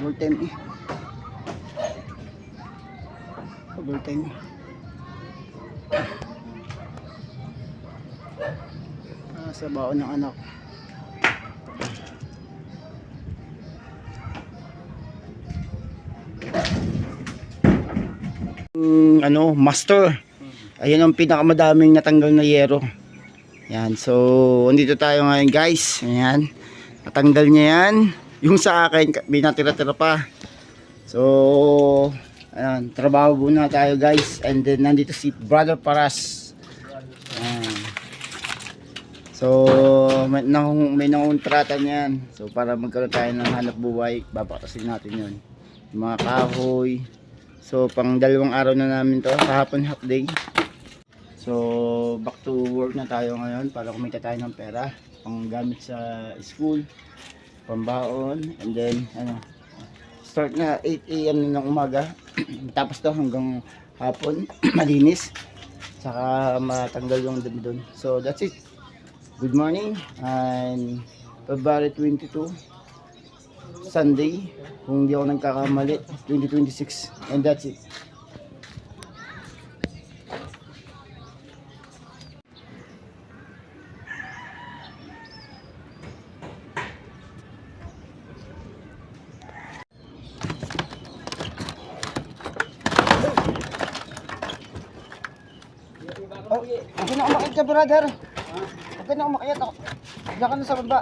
overtime eh. Overtime. Sa baon ng anak. Ano, master. Ayun ang pinakamadaming natanggal na yero. Yan, so andito tayo ngayon guys. Ayan, natanggal niya yan. Yung sa akin, binatira-tira pa. So, ayan, trabaho muna tayo guys. And then nandito si Brother Paras. Ayan. So, may nangontrata niyan. So, para magkaroon tayo ng hanap buhay, babakasin natin yun. Yung mga kahoy. So, pang 2 araw na namin to. Kahapon half day. So, back to work na tayo ngayon para kumita tayo ng pera. Pang gamit sa school. Pambaon. And then, ano, start na 8 AM ng umaga. Tapos to hanggang hapon. Malinis. Saka matanggal yung dumi doon. So, that's it. Good morning. And February 22. Sunday. Kung hindi ako nagkakamali. 2026. And that's it. Oh, huwag na umakit ka brother. Huwag na umakit ako. Diyan ka na sa baba.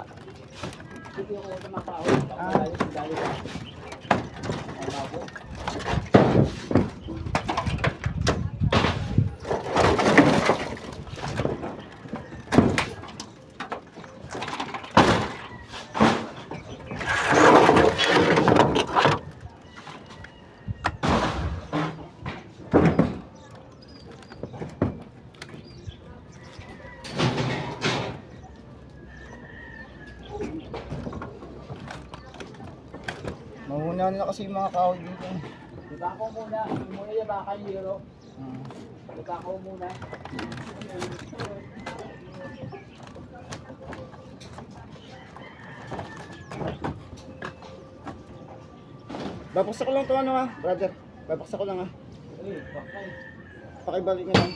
Mahunahan na kasi yung mga kahoy dito. Ibakaw muna. Hindi muna yabakan yung hero. Ibakaw muna. Babaksak ko lang ito ano ha, brother. Babaksak ko lang ha. Pakibalik nyo lang.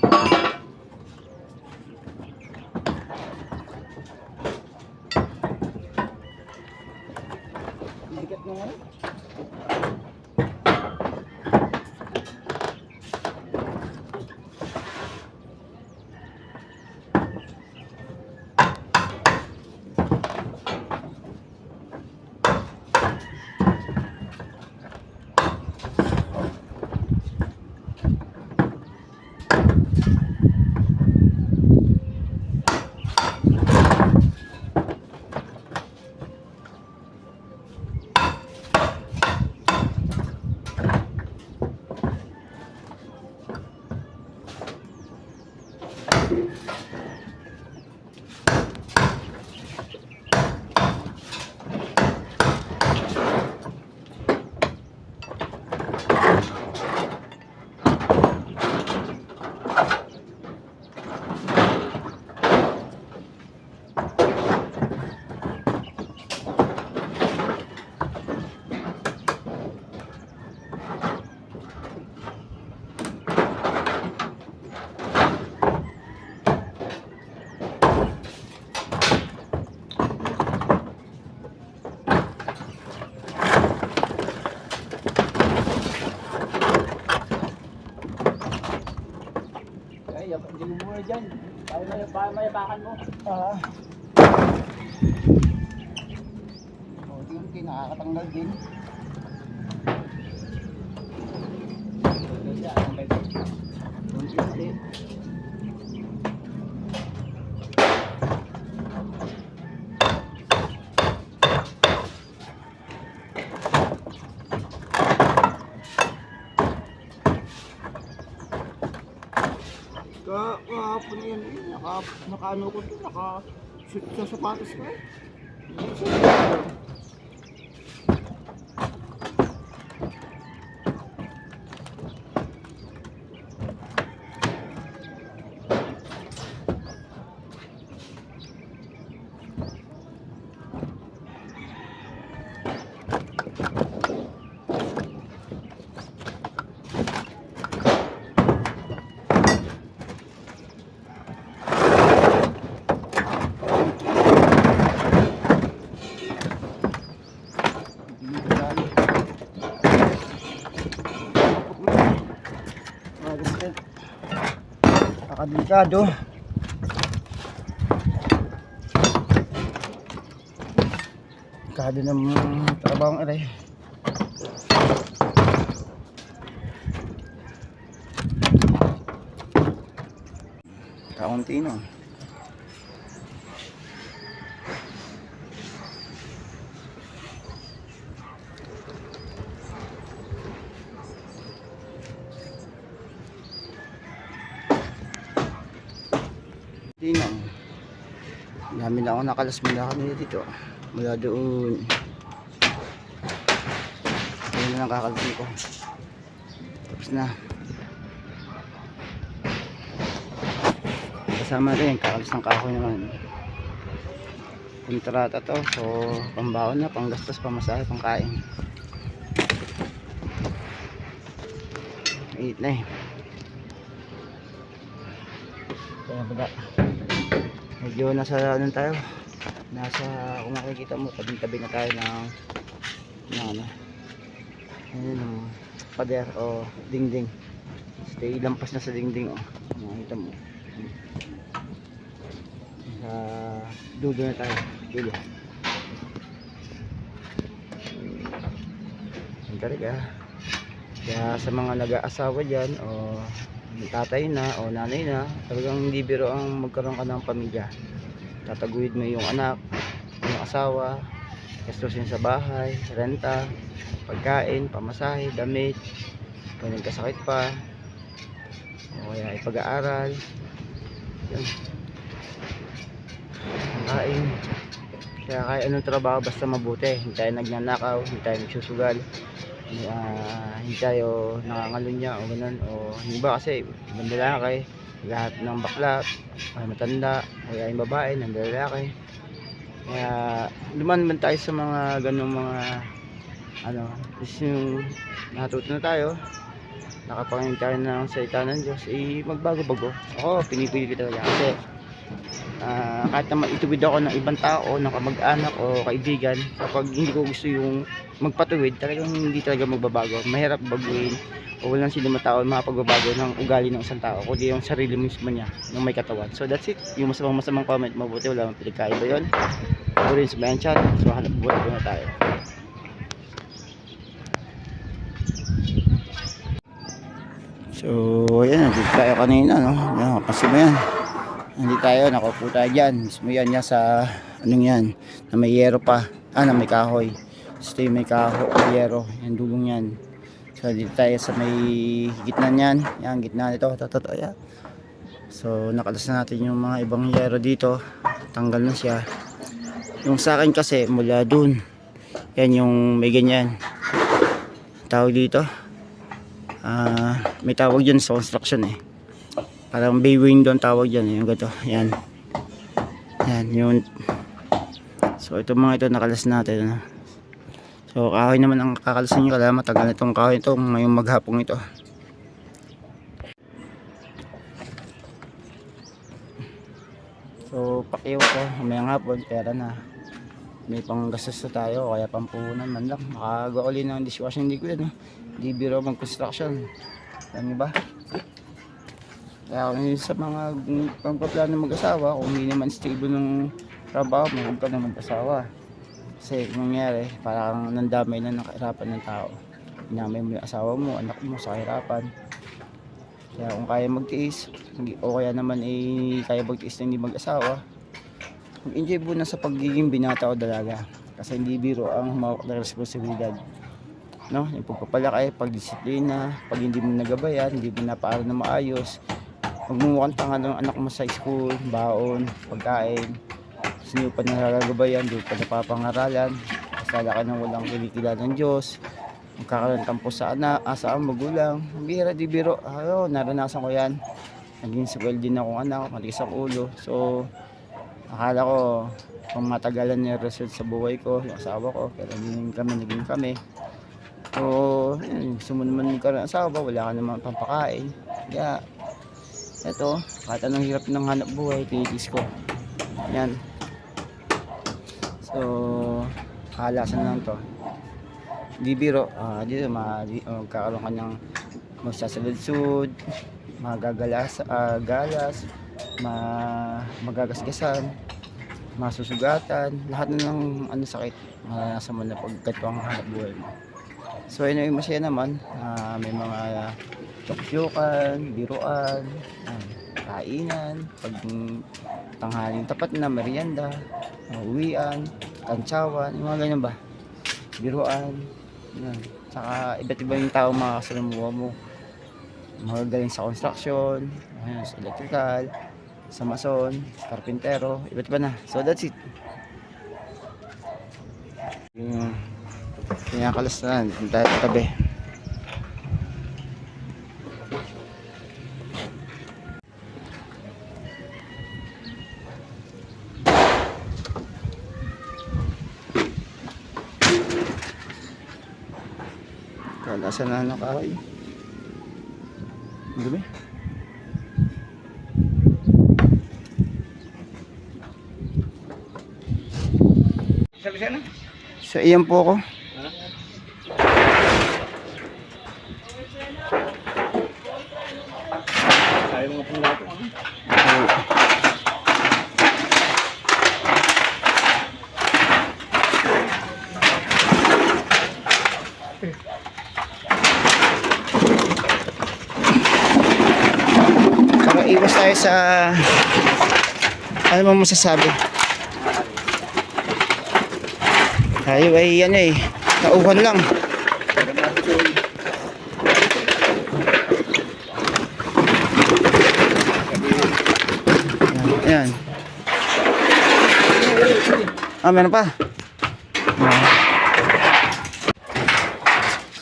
Bigat nyo nga. Hindi mo muna dyan. Para mayabakan mo. Unti-unti nakakatanggal din. Unti-unti. Kahapon yan eh, naka-ano ko ito, naka-shoot sa sapatos ko eh. Napakadelikado. Delikado ng trabahong aray. Kaunti no. Tinang. Dami na ako nakalas mula kami dito. Mula doon. Ayun na lang kakalasin ko. Tapos na. Kasama rin, kakalas ng kahoy naman. Kontrata to. So, pambaon na, panggastos, pamasahe, pangkain. Eat na eh. Kaya bala. Medyo nasa ano tayo. Nasa, kung makikita mo, tabi-tabi na tayo ng ano. Ayun ang pader o dingding. Stay lampas na sa dingding oh. Makikita mo. Sa dulo na tayo. Dulo. Ang talaga. Kaya sa mga nag-aasawa dyan o tatay na o nanay na, talagang hindi biro ang magkaroon ka ng pamilya. Tataguyod mo yung anak, yung asawa, gastusin sa bahay, renta, pagkain, pamasahe, damit, kung nagkasakit pa, o kaya ay pag-aaral, yun. Kain. Kaya kahit anong trabaho basta mabuti, hindi tayo nagnanakaw, hindi tayo nagsusugal, hindi tayo nangangalunya o ganun, o hindi ba kasi ibang lalaki lahat ng bakla ay matanda o yung babae ng lalaki. Kaya luman tayo sa mga ganung mga ano, is yung natuto na tayo, nakapangin tayo ng salita ng Diyos, magbago-bago. Ako pinipili ko talaga kasi kahit na maituwid ako ng ibang tao, ng kamag-anak o kaibigan, kapag hindi ko gusto yung magpatuwid, talagang hindi talaga magbabago. Mahirap baguhin o walang sino matao makapagbabago ng ugali ng isang tao, kundi yung sarili mismo niya, yung may katawan. So that's it. Yung masamang comment, mabuti, wala mang pinagkaiba yun. Ako rin sa bayan chat, so hanap buhay na tayo. So yan, nandito tayo kanina no? Yan, kasi mo yan. Nandito tayo, nakaupo tayo dyan. Mismo yan, yan sa anong yan, na may yero pa, na may kahoy. So yung may kahoy, yero, yung dulong yan. So dito tayo sa may gitna niyan, yan, gitna nito, yan. So nakalas na natin yung mga ibang yero dito, tanggal na siya. Yung sa akin kasi mula dun, yan yung may ganyan, tawag dito, may tawag yun sa construction eh. Parang bay window ang tawag dyan, yung gato, yan. Yan, yun. So ito mga ito nakalas natin. Ano? So kahoy naman ang kakalasan nyo, kaya matagal na itong kahoy ito, ngayong maghapong ito. So pakiyaw ko, umayang hapon, pera na. May panggastos na tayo, kaya pampunan man lang. Makagawa ulit ng dishwashing liquid, no? Di biro mag-construction. Alam nyo ba? Kaya kung sa mga pangpaplano mag-asawa, kung hindi naman stable ng trabaho, huwag ka na mag-asawa. Kasi kung nangyari, parang nandamay na ng kahirapan ng tao. Inamay mo yung asawa mo, anak mo sa kahirapan. Kaya kung kaya magtiis, o kaya naman kaya magtiis na hindi mag-asawa, mag-enjoy muna sa pagiging binata o dalaga. Kasi hindi biro ang humawak ng responsibilidad. No? Yung pagpapalaki, pagdisiplina, pag hindi mo nagabayan, hindi mo napaaral na maayos, magmumukhang tanga ng anak mo sa school, baon, pagkain, hindi pa nagagabayan, hindi pa napapangaralan, kasala ka ng walang kinikila ng Diyos, magkakaroon tampo sa anak, ang magulang, bira di biro, naranasan ko yan, naging swell din akong anak, matigas ang ulo, so akala ko kung matagalan yung result sa buhay ko, yung asawa ko, pero naging kami, so sumunod naman ka ng asawa, wala ka naman pampakain, kaya eto, kahit anong hirap ng hanap buhay, tinitis ko, yan. So, halasan lang to. Di biro, dito magkakaroon ka ng magsasaludsud, galas, magagasgasan, masusugatan, lahat na ng ano sakit nasa mo na pag ganito ang hanap buhay mo. So anyway, masaya naman. May mga tsokyukan, biruan, kainan, pag tanghaling tapat na, merienda, uwian, kantsawan, yung mga ganyan ba, biruan, yan. Saka iba't iba yung tao makakasalamuha mo, magagaling sa construction, sa electrical, sa mason, karpintero, iba't iba na. So that's it. Yung pinakalas na tayo tabi. Kalasan na ng kahoy. Ang dumi. So iyan po ako. Ayaw mga pong lato. Para iwas tayo sa ano mo masasabi. Tayo ay ano tauhan lang. Ayan. Meron pa.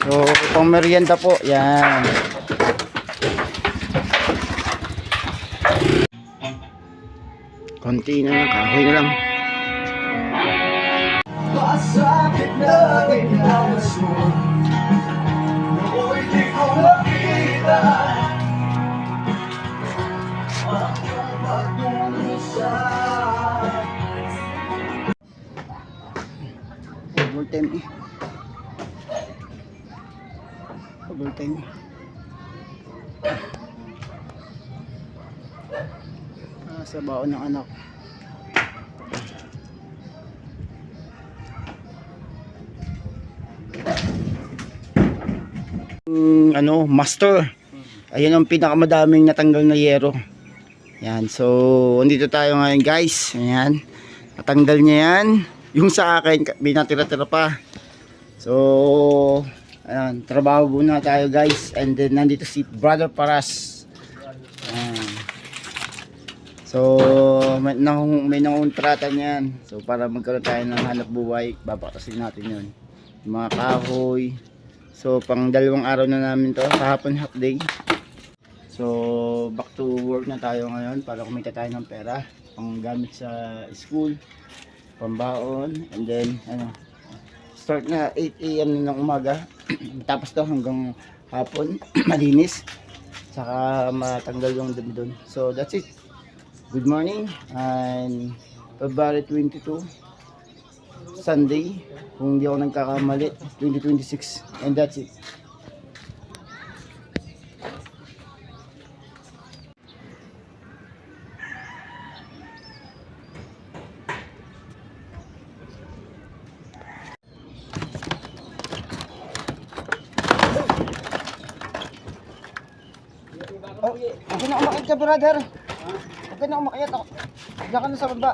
So, pang merienda po. Yan. Konti na lang, kahoy na lang. Masakit na ginawas mo, nooy di ko makita ang iyong pagdurusan. Overtime Overtime sa baon ng anak. Master. Ayan ang pinakamadaming natanggal na yero. Yan. So, andito tayo ngayon, guys. Ayan. Natanggal niya yan. Yung sa akin, binatira-tira pa. So, ayan. Trabaho muna tayo, guys. And then, nandito si Brother Paras. Ayan. So, may nanguntrata niyan. So, para magkaroon tayo ng hanap buhay, babakasin natin yun. Yung mga kahoy. So, pang 2 araw na namin to, kahapon half day. So, back to work na tayo ngayon para kumita tayo ng pera, pang gamit sa school, pambaon, and then, start na 8 AM ng umaga, tapos to hanggang hapon, malinis, saka matanggal yung dumi doon. So, that's it. Good morning, and February 22, Sunday, kung hindi ako nagkakamali, 2026, and that's it. Oh, huwag na umakit ka, brother. Huwag na umakit ako. Diyan ka na sa baba.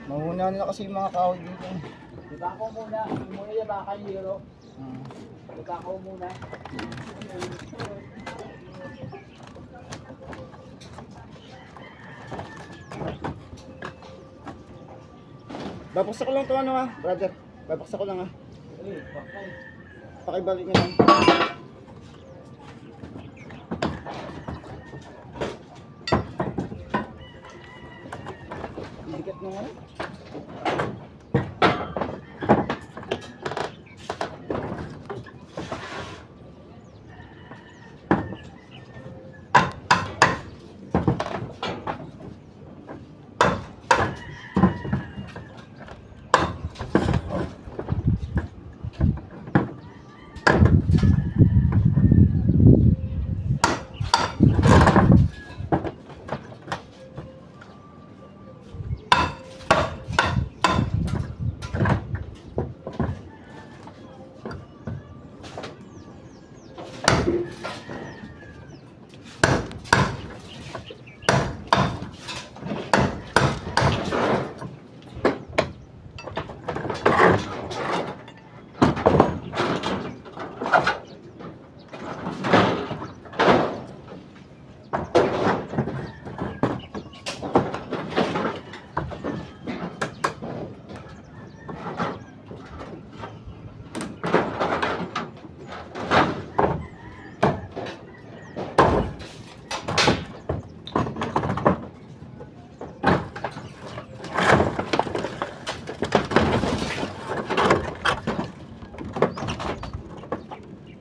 Mahuna na kasi yung mga kahoy dito. Diba ako muna? Yung muna yung baka yung hero. Diba ako muna? Babaksak ko lang ito brother. Babaksak ko lang Eh, bakay. Pakibalik nyo lang. mo ngayon.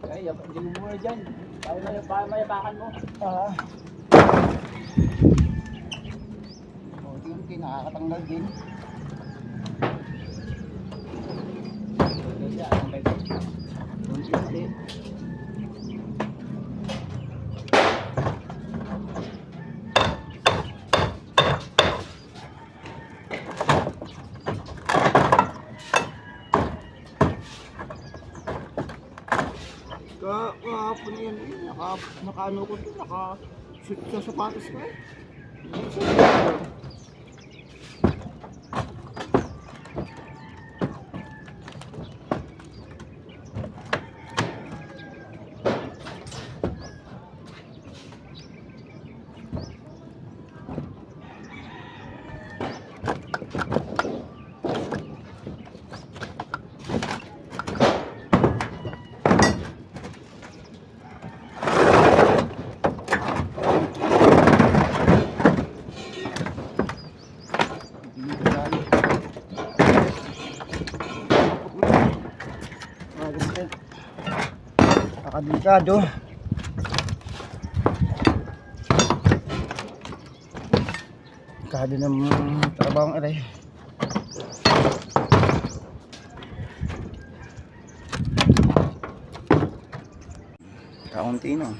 Ay, hindi mo muna dyan. Para mayapakan mo. Unti-unti nakakatanggal din. Unti-unti. Kahapon yan naka-ano ko to, naka-shoot sa sapatos ko eh. Delikado. Delikado ng trabahong aray. Kaunti no.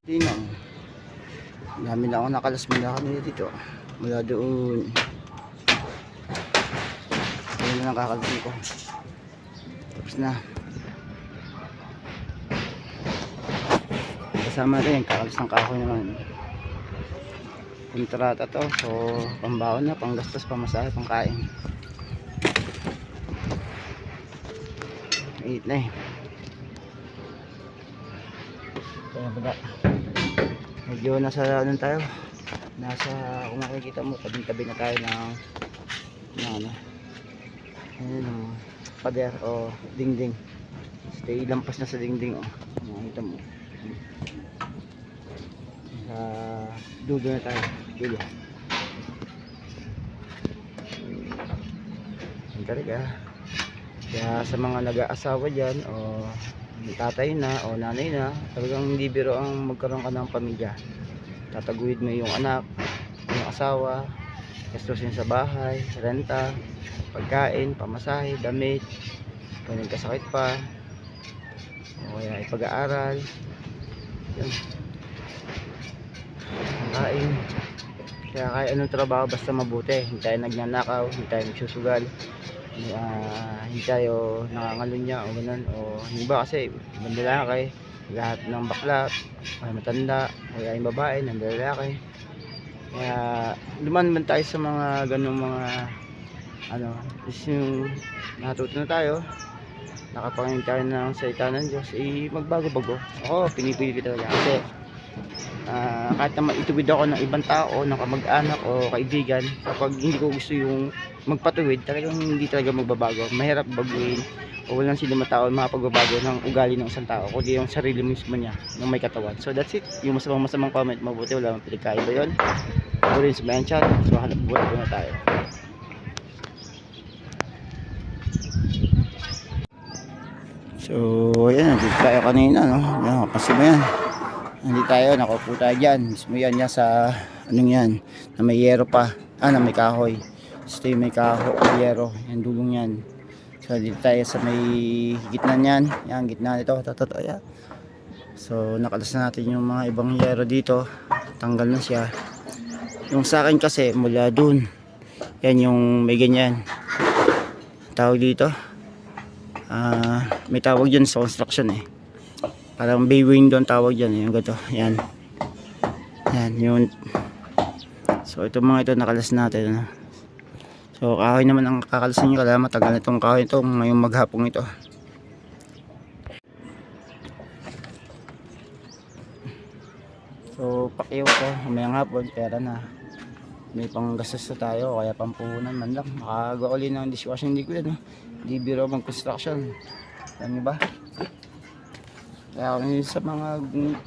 Tinang. Dami na ako nakalas mula kami dito. Mula doon. Ayun na lang kakalsin ko. Tapos na. Kasama rin, kakalas ng kahoy naman. Kontrata to. So, pambaon na, panggastos, pamasahe, pangkain. Eat na eh. Kaya ba medyo nasa ano tayo, nasa kung makikita mo tabi-tabi na tayo ng ano ayun, pader o dingding. Stay lampas na sa dingding makikita mo sa dulo na tayo, dulo ang talaga. Kaya sa mga nag-aasawa dyan o tatay na o nanay na, talagang hindi biro ang magkaroon ka ng pamilya. Tataguid mo yung anak, yung asawa, gastusin sa bahay, renta, pagkain, pamasahe, damit, kung nagkasakit pa o kaya ipag-aaral yun, pagkain. Kaya kahit anong trabaho basta mabuti, hindi tayo nagnanakaw, hindi tayo nagsusugal, hindi tayo nangangalunya o ganun. O hindi ba kasi ibang lalaki, lahat ng bakla ay matanda o yung babae ng lalaki. Kaya luman tayo sa mga ganung mga ano, is yung natuto na tayo, nakapangin tayo ng salita ng Diyos, magbago-bago. Ako pinipili ko talaga kasi Kahit na maituwid ako ng ibang tao, ng kamag-anak o kaibigan, kapag hindi ko gusto yung magpatuwid, talagang hindi talaga magbabago. Mahirap baguhin o walang sino matao makapagbabago ng ugali ng isang tao, kundi yung sarili mismo niya ng may katawan. So that's it. Yung masamang comment, mabuti, wala mang pinagkaiba yun. Ako rin sa bayan chat. So hanap buhay po na tayo. So ayan, nandito tayo kanina, no? Yan, kasi mo yan. Nandito tayo, nakaupo tayo dyan. Mismo yan, yan sa, anong yan, na may yero pa. Na may kahoy. So yung may kahoy, yero, yung dulong yan. So dito tayo sa may gitna niyan. Yan, gitna nito. Yan. So nakalas na natin yung mga ibang yero dito. Tanggal na siya. Yung sa akin kasi mula dun. Yan yung may ganyan. Tawag dito. May tawag dyan sa construction eh. Parang bay window ang tawag dyan eh. Yung gato. Yan. Yan yun. So ito mga ito nakalas natin. Ano? So kahoy naman ang kakalasan nyo, kaya matagal na itong kahoy ito ngayong maghapong ito. So pakiyaw ko umayang hapon, pera na. May panggastos na tayo, kaya pampunan man lang. Makagawa ulit ng dishwashing liquid, no? Di biro mag construction. Alam nyo ba? Kaya kung sa mga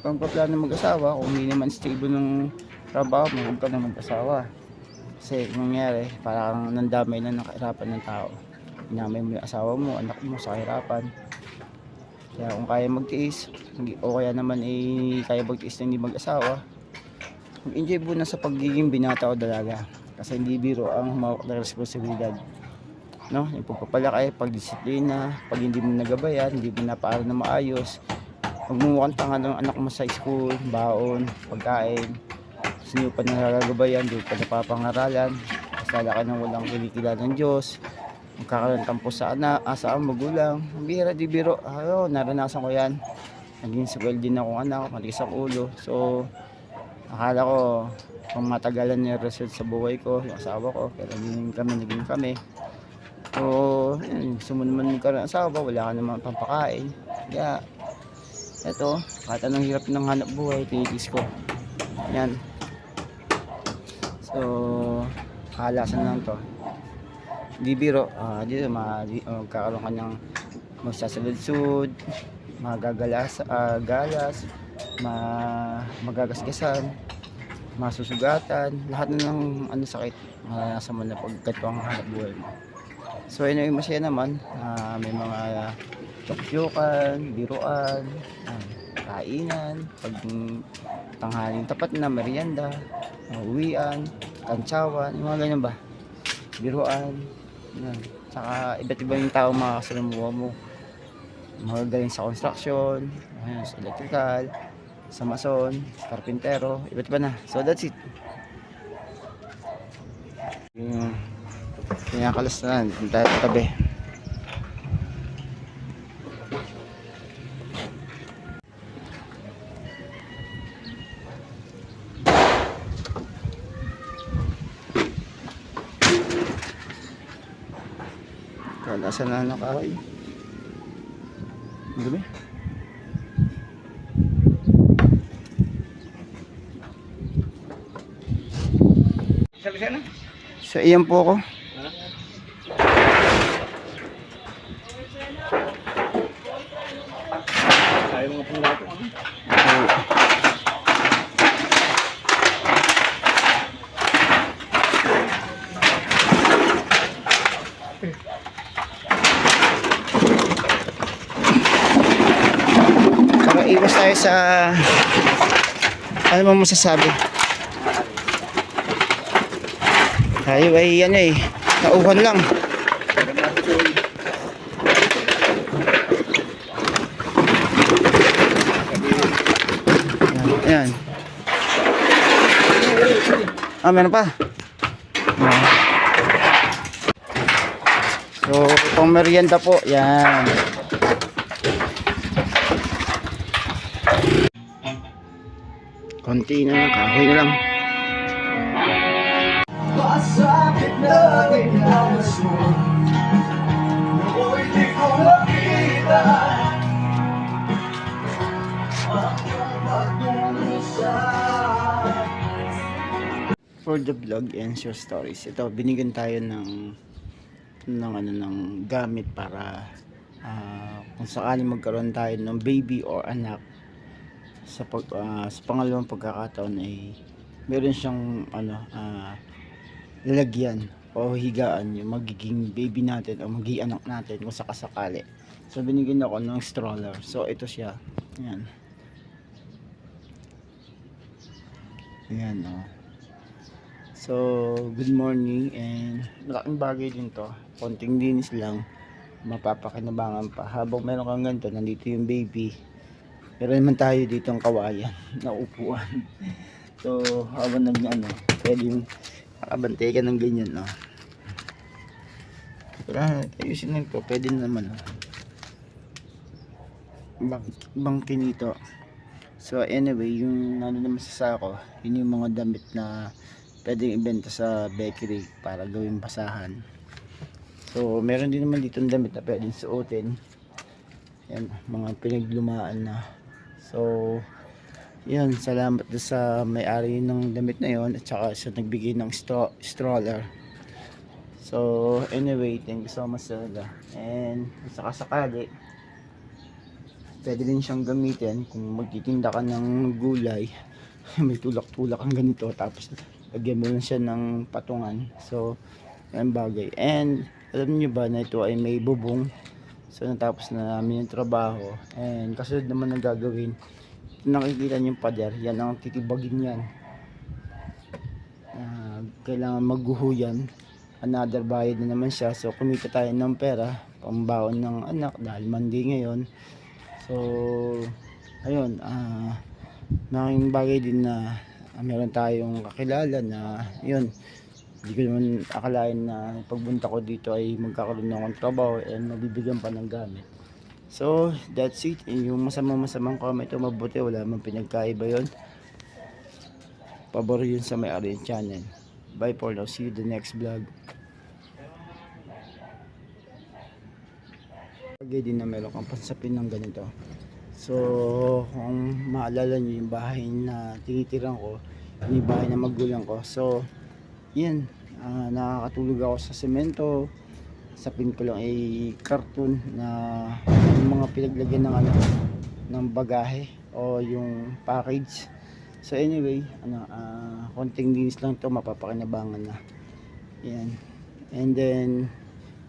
pangpaplano mag-asawa, kung hindi naman stable ng trabaho, huwag ka na mag-asawa. Kasi nangyari, parang nandamay na ng kahirapan ng tao. Inamay mo yung asawa mo, anak mo sa kahirapan. Kaya kung kaya magtiis, o kaya naman kaya magtiis na hindi mag-asawa, mag-enjoy muna sa pagiging binata o dalaga. Kasi hindi biro ang humawak ng responsibilidad. No? Yung pagpapalaki, pagdisiplina, pag hindi mo nagabayan, hindi mo napaaral na maayos, magmumukhang tanga ng anak mo sa school, baon, pagkain, hindi pa nagagabayan, hindi pa napapangaralan, kasala ka ng walang kinikilala ng Diyos, magkakaroon tampo sa anak, sa magulang, bira di biro, naranasan ko yan, naging swell din akong anak, matigas ang ulo, so akala ko kung matagalan niya result sa buhay ko, yung asawa ko, pero naging kami, so gusto mo naman magkaroon ng asawa, wala ka naman pampakain, kaya eto, kahit anong hirap ng hanap buhay, tinitis ko, yan. So, halasan lang to. Di biro, dito magkakaroon ka ng magsasalud-sud, magagalas, magagasgasan, masusugatan, lahat na ng sakit, nasa mo na pagkato ang hanap buhay mo. So, yun yung masaya naman, may mga tokyokan, biruan, kainan, pag tanghaling tapat na, merienda, uwian, kantsawan, yung mga ganyan ba, biruan, yan. Saka iba't iba yung tao makakasalamuha mo, magagaling sa construction, sa electrical, sa mason, sa karpintero, iba't iba na. So that's it. Yung pinakalas na, tayo tabi. Kalasan na ng kahoy. Dumi. Sa iyan po ako. Ayaw mga pong lahat. Iwas tayo sa ano mo masasabi, tayo ay nauhan lang. Ayan. Meron pa. So pang merienda po yan. Konti na lang, kahoy na lang. Pasakit na ginawas mo, nooy di ko makita ang iyong pagtungo sa for the vlog and short stories. Ito, binigyan tayo ng gamit para kung sakaling magkaroon tayo ng baby or anak sa pangalawang pagkakataon ay meron siyang lalagyan o higaan yung magiging baby natin o magiging anak natin kung sakasakali. So binigyan ako ng stroller. So ito siya. Ayan. Ayan o. So good morning, and malaking bagay din to. Konting linis lang, mapapakinabangan pa. Habang meron kang ganito, nandito yung baby. Meron naman tayo dito ang kawayan na upuan. So habang pwedeng makabantay ka ng ganyan, no? Kaya ayusin lang to, pwede naman, no? Bangkin nito. So anyway, yung naman sa sako, yun yung mga damit na pwedeng ibenta sa bakery para gawing basahan. So meron din naman dito damit na pwedeng suotin. Yan, mga pinaglumaan na. So yan, salamat sa may-ari ng damit na yon at saka sa nagbigay ng stroller. So anyway, thank you so much talaga. And saka sakali, pwede din siyang gamitin kung magtitinda ka ng gulay. May tulak-tulak ang ganito, tapos lagyan mo lang siya ng patungan. So yan bagay. And alam niyo ba na ito ay may bubong? So natapos na namin yung trabaho, and kasunod naman ng gagawin, nakikita niyo yung pader, yan ang titibagin yan. Kailangan magguho yan. Another bayad na naman siya. So kumita tayo ng pera pambaon ng anak dahil Monday ngayon. So ayun, malaking bagay din na meron tayong kakilala na yun. Hindi ko naman akalain na pagbunta ko dito ay magkakaroon na akong trabaho and mabibigyan pa ng gamit. So that's it. Yung masamang comment o mabuti, wala man pinagkaiba yun. Pabor yun sa may-ari ng channel. Bye for now, see you the next vlog. Lagay din na meron kang pansapin ng ganito. So kung maalala nyo yung bahay na tinitirang ko, yung bahay na magulang ko, so yan, nakakatulog ako sa semento. Sapin ko lang ay karton na yung mga pinaglagyan ng ng bagahe o yung package. So anyway, konting linis lang to, mapapakinabangan na yan. And then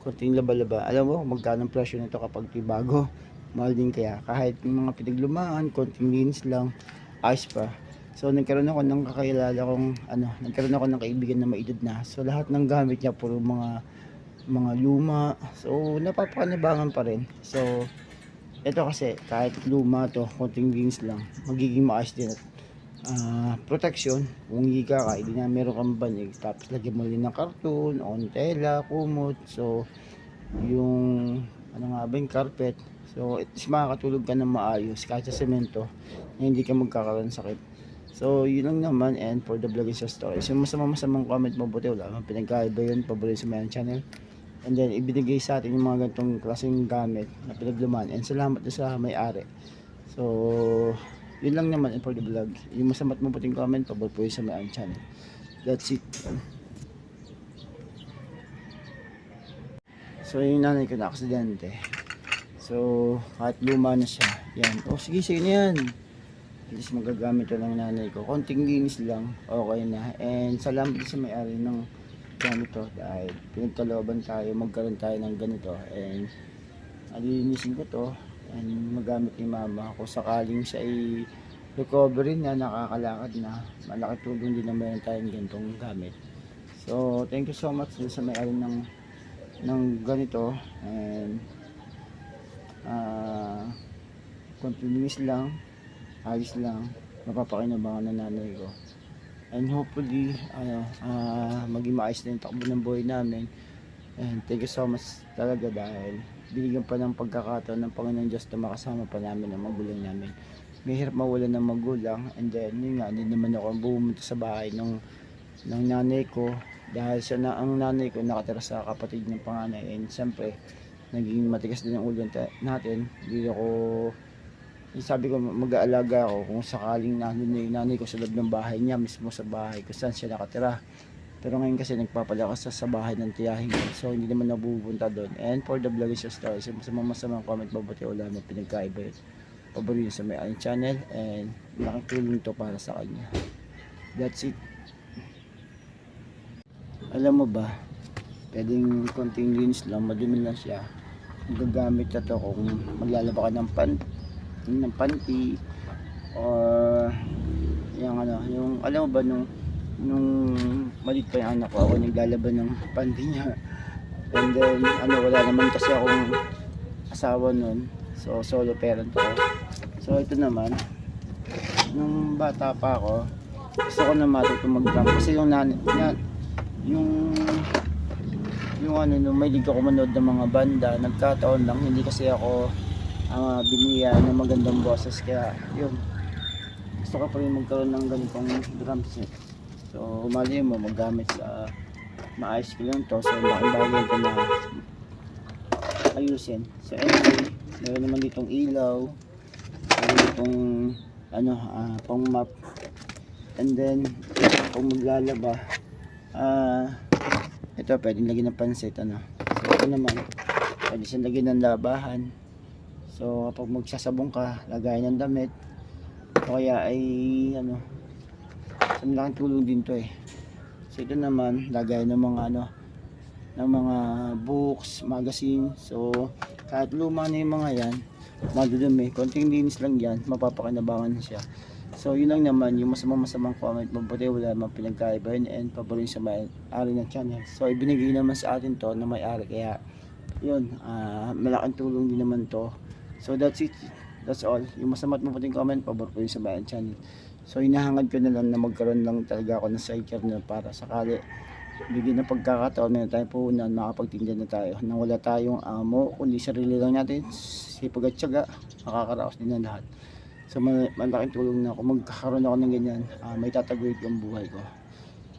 konting laba-laba. Alam mo magkano ang presyo nito kapag bago? Mahal din, kaya kahit yung mga pinaglumaan, konting linis lang, ayos pa. So nagkaroon ako ng kakilala kong nagkaroon ako ng kaibigan na maedad na. So lahat ng gamit niya puro mga luma. So napapakinabangan pa rin. So ito kasi kahit luma to, konting linis lang, magiging maayos din at protection. Kung hindi ka hindi na meron kang banig, tapos lagyan mo rin ng karton, tela, kumot. So yung yung carpet. So it's makakatulog ka ng maayos kahit sa semento na hindi ka magkakaroon sakit. So yun lang naman, and for the vlog is a story. So masamang comment mo, buti wala man pinagkaiba yun, paborito sa mga channel. And then ibinigay sa atin yung mga ganitong klaseng gamit na pinaglumaan, and salamat na sa may-ari. So yun lang naman, and for the vlog, yung masama't mabuting comment, paborito sa may channel. That's it. So yung nanay ko na aksidente. So kahit luma na siya, yan, sige na yan, at least magagamit ko ng nanay ko. Konting linis lang, okay na. And salamat sa may-ari ng ganito dahil pinagkalooban tayo, magkaroon tayo ng ganito. And alinisin ko to and magamit ni mama kung sakaling siya ay recovery na, nakakalakad na. Malaki tulong din na meron tayong ganitong gamit. So thank you so much sa may-ari ng ganito. And continuous lang, ayos lang, mapapakinabangan ng nanay ko. And hopefully maging maayos na yung takbo ng buhay namin. And thank you so much talaga dahil binigyan pa ng pagkakataon ng Panginoon Diyos na makasama pa namin ang magulang namin. May hirap mawala ng magulang, and then yun nga, hindi naman ako bumunta sa bahay ng nanay ko dahil ang nanay ko nakatira sa kapatid ng panganay. And siyempre naging matigas din ang ulo natin, hindi ako Sabi ko mag-aalaga ako kung sakaling nandun na yung nanay ko sa loob ng bahay niya, mismo sa bahay kung saan siya nakatira. Pero ngayon kasi nagpapalakas sa bahay ng tiyahin ko, so hindi naman napupunta doon. And for the vlog is story, so masamang comment, mabuti wala na pinagkaiba yun. Paborito sa may aking channel, and malaking tulong to para sa kanya. That's it. Alam mo ba, pwedeng konting linis lang, madumi lang siya. Gagamit na to kung maglalaba ka ng panty, or yung ano, yung alam mo ba nung maliit pa yung anak ko, ako naglalaba ng panty niya. And then wala naman kasi akong asawa nun, so solo parent ako. So ito naman, nung bata pa ako, gusto ko na matutong mag-drum kasi yung nung may liga ko manood ng mga banda, nagkataon lang, hindi kasi ako biniya ng magandang boses, kaya yun, gusto ko pa rin magkaroon ng ganitong drum set. So mali mo magamit sa maayos ko lang to, so laking bagay ko na ayusin. So anyway, meron naman ditong ilaw, meron ditong pang map, and then kung maglalaba, ito pwedeng lagyan ng pansit, so ito naman pwede siyang lagyan ng labahan. So kapag magsasabong ka, lagay ng damit, o kaya ay sa malaking tulong din to eh. So ito naman lagay ng mga ng mga books, magazine. So kahit luma na yung mga yan, madudumi, konting linis lang yan, mapapakinabangan siya. So yun lang naman yung masamang comment, mabuti wala namang pinagkaiba yun, and paborito sa may-ari ng channel. So ibinigay naman sa atin to na may-ari, kaya yun, malaking tulong din naman to. So that's it, that's all. Yung masama at mabuting comment, paborito sa may-ari ng channel. So hinahangad ko na lang na magkaroon lang talaga ako ng sidecar na para sakali bigyan ng pagkakataon na tayo puhunan, makapagtinda na tayo nang wala tayong amo, kundi sarili lang natin, sipag at tiyaga, makakaraos din ng lahat. So malaking tulong na kung magkakaroon ako ng ganyan, may tataguyod yung buhay ko.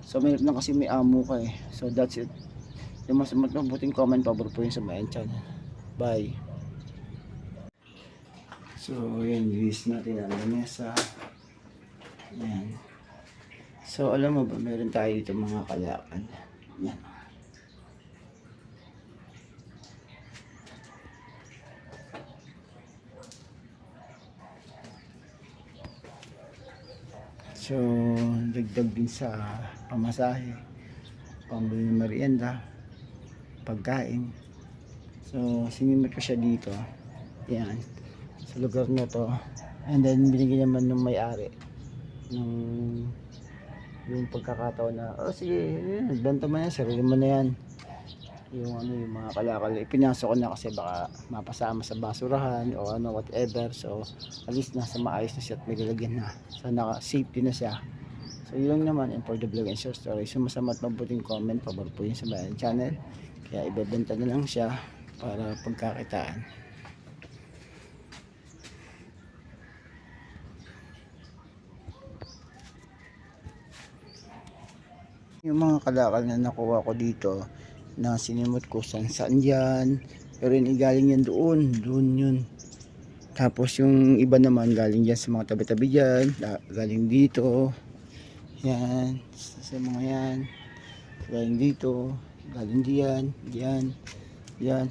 So mayroon na kasi may amo ka eh. So that's it. Yung mas mabuting comment, pabor po yun sa my channel. Bye. So yan, list natin ang lamesa. Yan. So alam mo ba, meron tayo dito mga kalakal. Yan. So, dagdag din sa pamasahe, pambili ng merienda, pagkain. So, sinimot ko siya dito. Yan. Sa lugar na to. And then, binigyan naman ng may-ari ng yung pagkakataon na, sige, nagbenta mo yan, sarili mo na yan. Yung mga kalakal, ipinasok ko na kasi baka mapasama sa basurahan o whatever. So at least nasa maayos na siya at may lalagyan na, so naka-safety na siya. So yun lang naman, and for the vlog and short story, so masama at mabuting comment, pabor po yun sa bayan channel, kaya ibebenta na lang siya para pagkakitaan. Yung mga kalakal na nakuha ko dito na sinimot ko saan yan, pero yun galing yan doon yun. Tapos yung iba naman galing dyan sa mga tabi-tabi dyan, galing dito yan, sa mga yan, galing dito, galing diyan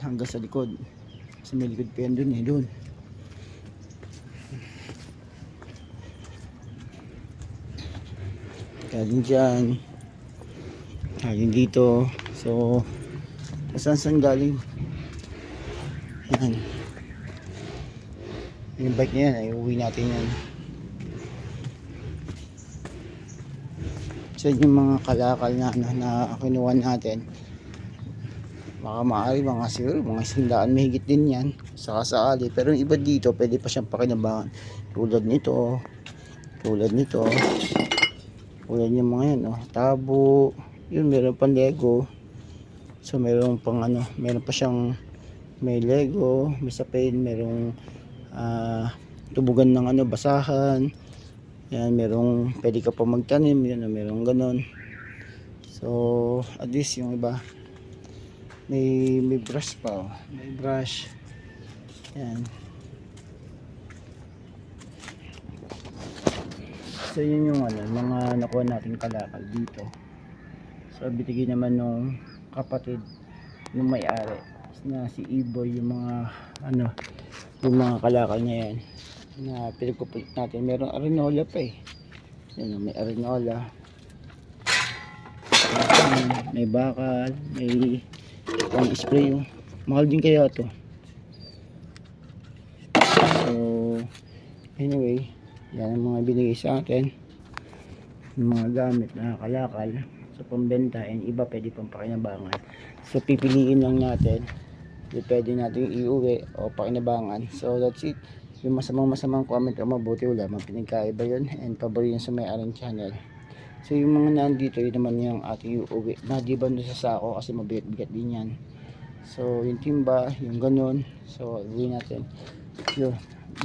hanggang sa likod, kasi may likod pa yan doon galing dyan, galing dito. So saan galing yan. Yung bike niya yan ay uwi natin yan. So yung mga kalakal na kinuha natin, baka maaari mga sindaan mahigit din yan sa kasali, pero yung iba dito pwede pa siyang pakinabangan, tulad nito, tulad yung mga yan, tabo, yun, meron pang Lego. So meron pang meron pa siyang may Lego, may sapin, merong tubugan ng basahan. Yan, merong pwede ka pa magtanim, yan, merong ganon. So at least yung iba may brush pa, may brush. Yan. So yun yung ano, mga nakuha natin kalakal dito. So bitigay naman nung kapatid nung may-ari na si Iboy yung mga ano, yung mga kalakal niya yan na pinagpupulit natin. Meron arenola pa eh. Yan, may arenola, may bakal, may pang spray. Mahal din kaya to. So anyway, yan ang mga binigay sa atin, yung mga gamit na kalakal sa pambenta, and iba pwede pang pakinabangan. So pipiliin lang natin yung pwede natin iuwi o pakinabangan. So that's it. Yung masamang comment o mabuti, wala mang pinagkaiba yun, and pabor yun sa may-aring channel. So yung mga nandito, yun naman yung ating iuwi na di ba doon sa sako kasi mabigat-bigat din yan. So yung timba, yung ganun, so iuwi natin. So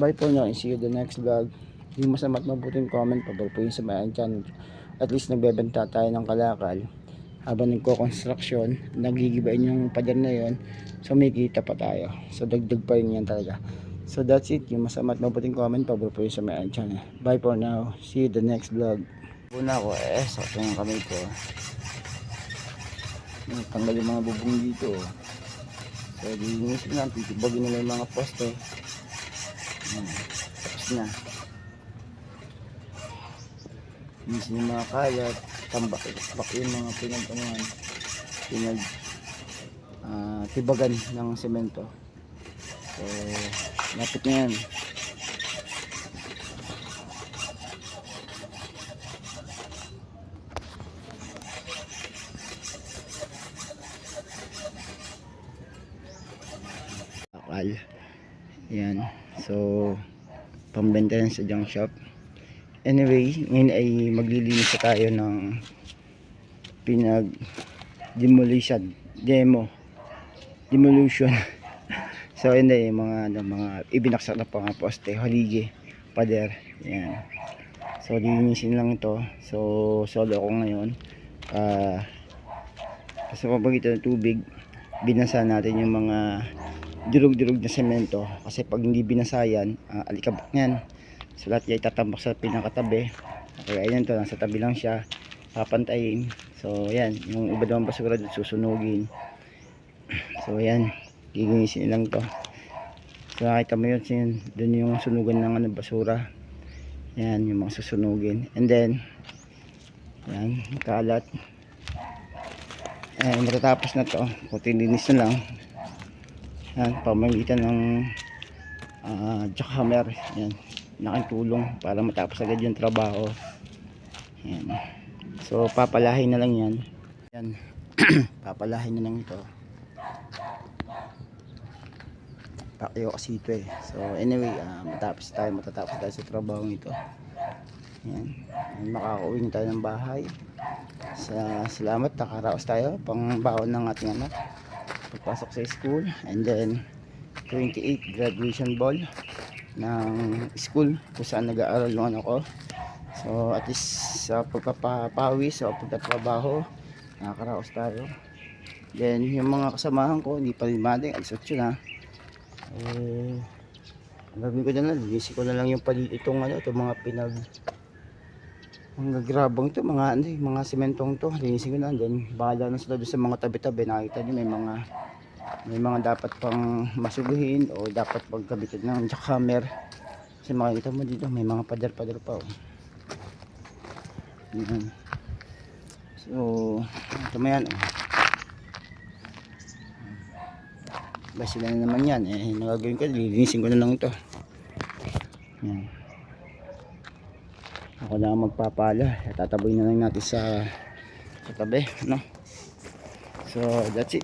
bye for now and see you the next vlog. Yung masama't mabuting comment, pabor po yun sa may-aring channel. At least nagbebenta tayo ng kalakal habang nagko-construction, nagigibain yung pader na yon, so may kita pa tayo. So dagdag pa rin yan talaga. So that's it. Yung masama't mabuting comment, pabor po yun sa may channel. Bye for now. See you the next vlog. Una ko sakto yung kamay ko. Tanggal yung mga bubong dito. So linisin lang, titibagin nila yung mga poste. Tapos na. Linisin yung mga kalat, tambak yung mga tibagan ng semento. So lapit na yan. Bakal yan, so pambenta yan sa junk shop. Anyway, ngayon ay maglilinis tayo ng demolition. So hindi, yung mga ibinaksak na pa mga poste, haligi, pader, yan. So linisin lang ito. So solo ako ngayon. Sa pamagitan ng tubig, binasa natin yung mga durug-durug na semento, kasi pag hindi binasa yan, alikabok yan. So lahat yan itatambak sa pinakatabi. Kaya ayan to, nasa tabi lang siya, papantayin. So yan, yung iba naman basura doon susunugin. So yan, giginisin lang to. So nakita mo yun, dun yung sunugan ng basura. Yan, yung mga susunugin. And then yan, kalat. And matatapos na to, kunti linis na lang. Yan, pamagitan ng jackhammer. Yan, nakitulong para matapos agad yung trabaho. Yan. So papalahin na lang yan. Yan. Papalahin na lang ito. Pakyo kasi ito eh. So anyway, matatapos tayo sa trabaho nito. Yan. Makakauwi na tayo ng bahay. Salamat, nakaraos tayo pang baon ng ating anak pagpasok sa school. And then 28 graduation ball ng school kung saan nag-aaral yung anak ko. So at least sa pagpapawis o pagtatrabaho, nakakaraos tayo. Then yung mga kasamahan ko hindi pa rin mating, alas 8 na. Ang gagawin ko na lang, linisin ko na lang yung itong mga grabang ito, mga sementong to, linisin ko na. Then bahala na sila doon sa mga tabi-tabi. Nakita niyo may mga dapat pang masuguhin o dapat pagkabitin ng jackhammer. Kasi makikita mo dito may mga pader-pader pa. Yan. So ito mo yan. Basta sila na naman yan. Nagagawin ko, lilinisin ko na lang ito. Yan. Ako na magpapala. Tataboy na lang natin sa tabi, no? So that's it.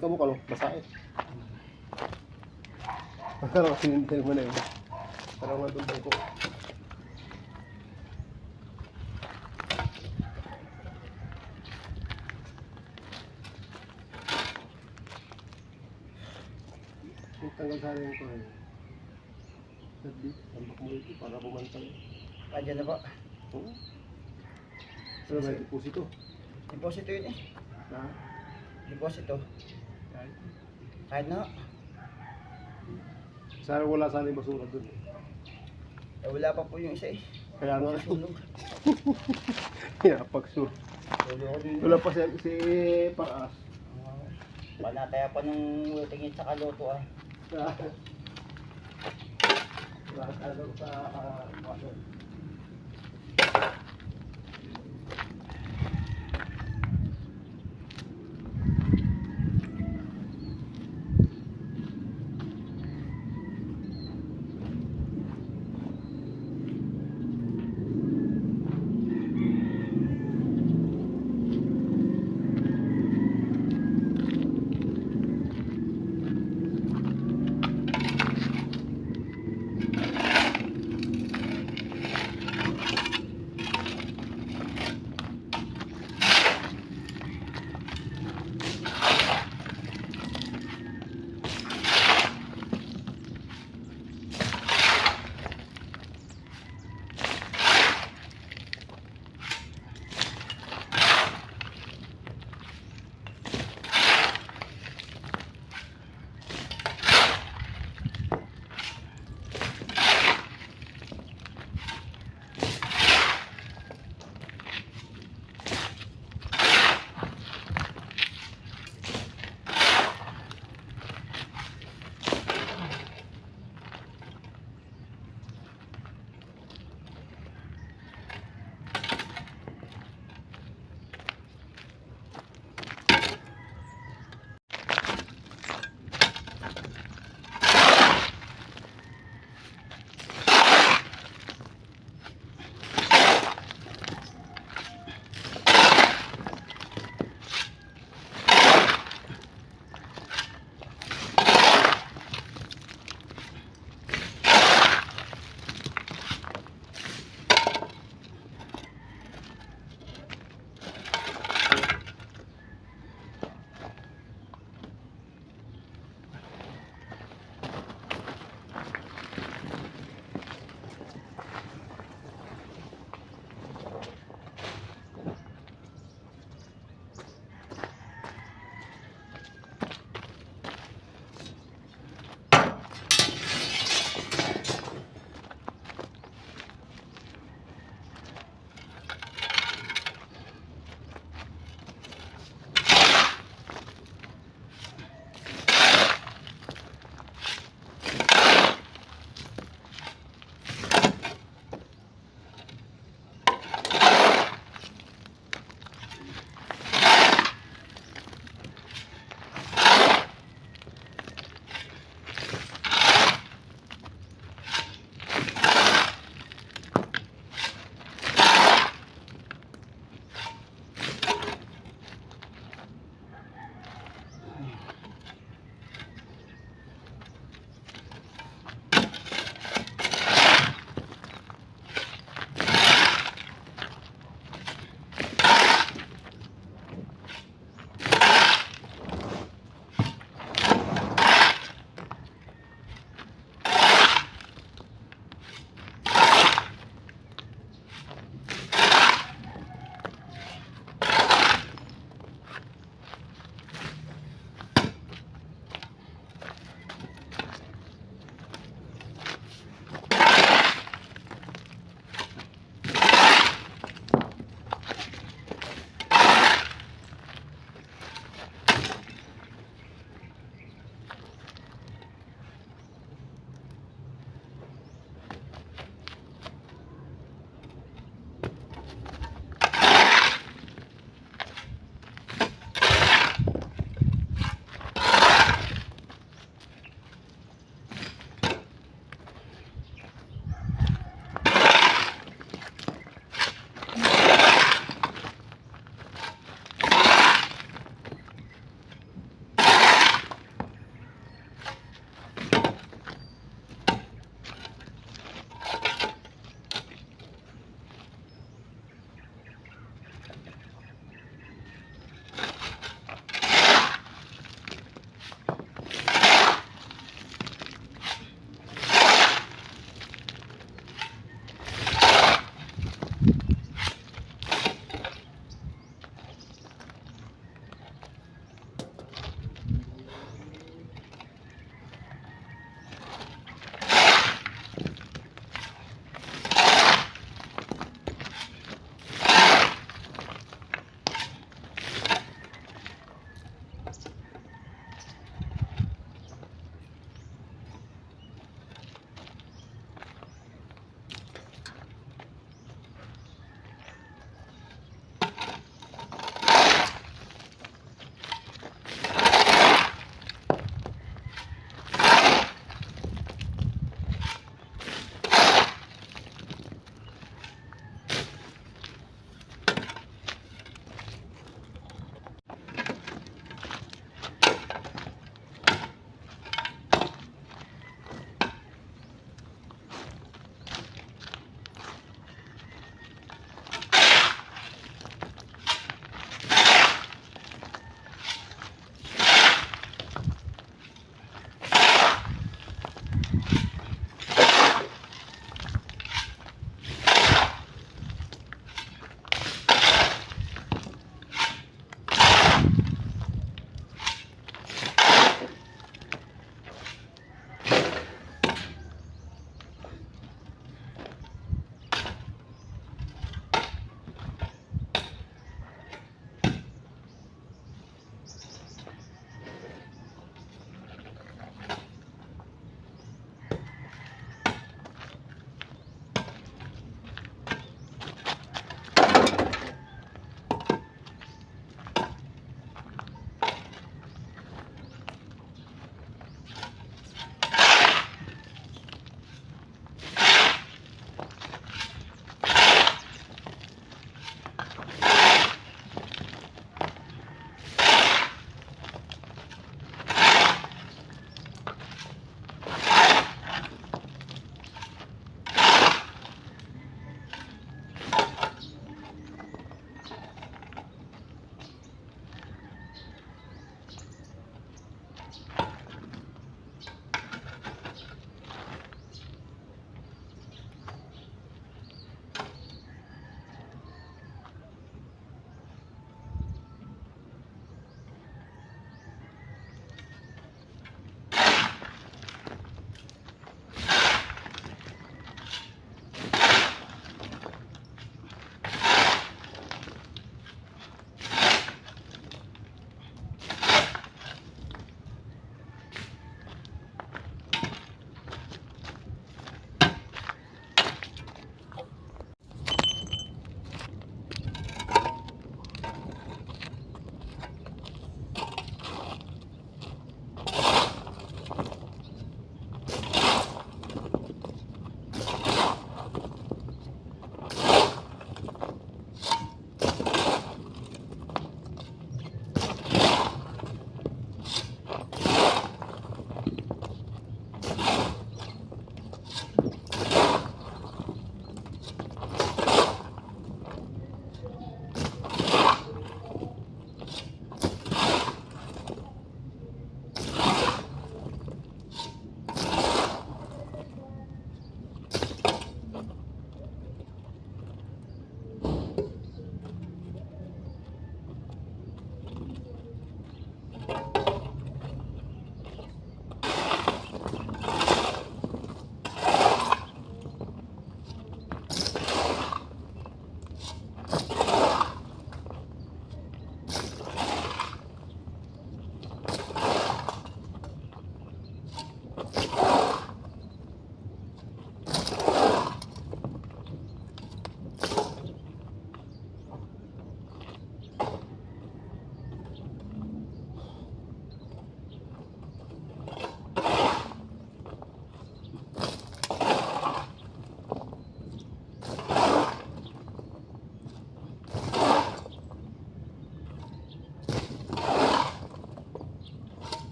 ka mo, kalo, basae. Parang sinintay mo na yun. Parang nga doon ko. Yung tanggal sa rin ko eh. Sadli, tambak mo ito para bumantay. Andiyan na po. Oo. Ano ba yung deposito? Deposito yun eh. Ha? Deposito. Kahit na. Sana wala sana yung basura doon eh. Eh, wala pa po yung isa eh. Kaya nga, Sunog. pinapagso. Sulo ko din. Wala pa si Paras. Panataya pa nung tingin sa kaloto ah. Lahat ano sa pasok.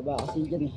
Baba kasi dyan eh.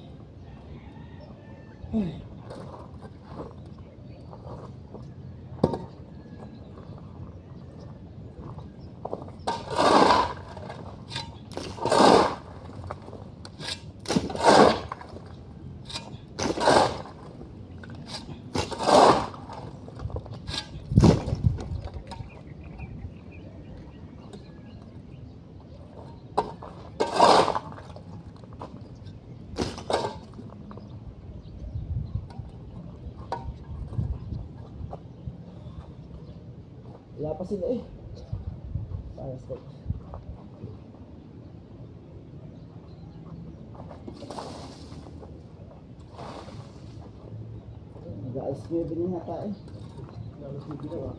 Wala pa sila eh. Sayas ko. Nag-aayos ko yung binihata eh. Lalos yung ginawa.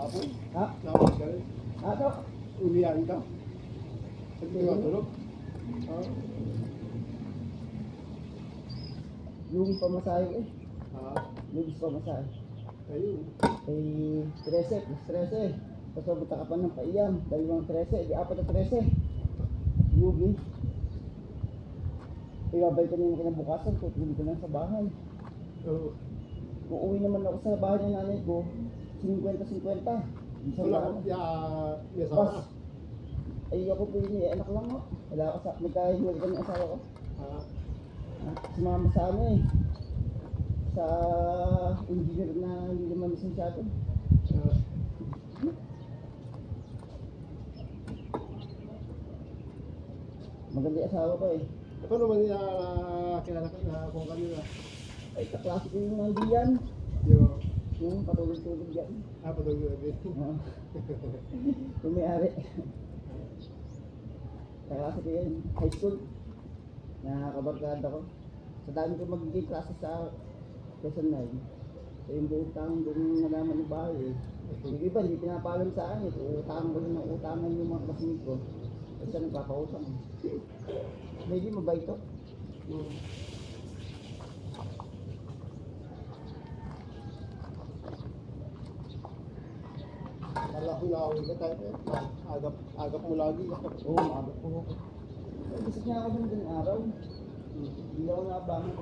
Hapon? Ha? Nakapag ka rin? Ato? Ulihan ka? Pag tulog? Yung pamasahe eh. Yung pamasahe. Ayun. Ay 13, plus 13. Tapos pumunta ka pa ng paiyam. Dalawang 13, di 4 na 13. Yugi. Ibabay ko na yung kinabukasan ko. Tuloy ko lang sa bahay. Oo. Uuwi naman ako sa bahay ng nanay ko. 50-50. Isang Wala lang. ka, may asawa Pas. ka? Ay ako po yun eh. Anak lang mo. Wala ako sa... Nagkahiwag kami ng asawa ko. Sumama sa ano eh. Sa engineer na hindi naman lisensyado. Maganda yung asawa ko eh. Paano man kilala ka na kung kanina? Ay, kaklase ko yung mga diyan. Yung patulog-tulog yan. Patulog din. Oo. Yung may-ari. Kaklase ko yan. High school. Nakakabarkada ko. Sa dami ko magiging klase sa Quezon 9. So yung buong taong doon nalaman ng bahay eh. Yung iba hindi pinapalam sa akin. Utangan ko rin ng utangan yung mga klaseng ko. Kasi nagpapautang. Medyo mabait to. Kala ko nakawin ka tayo. Agap mo lagi. Oo, maabot po ako. Gusto niya ako dun din araw. Hindi ako naabangan.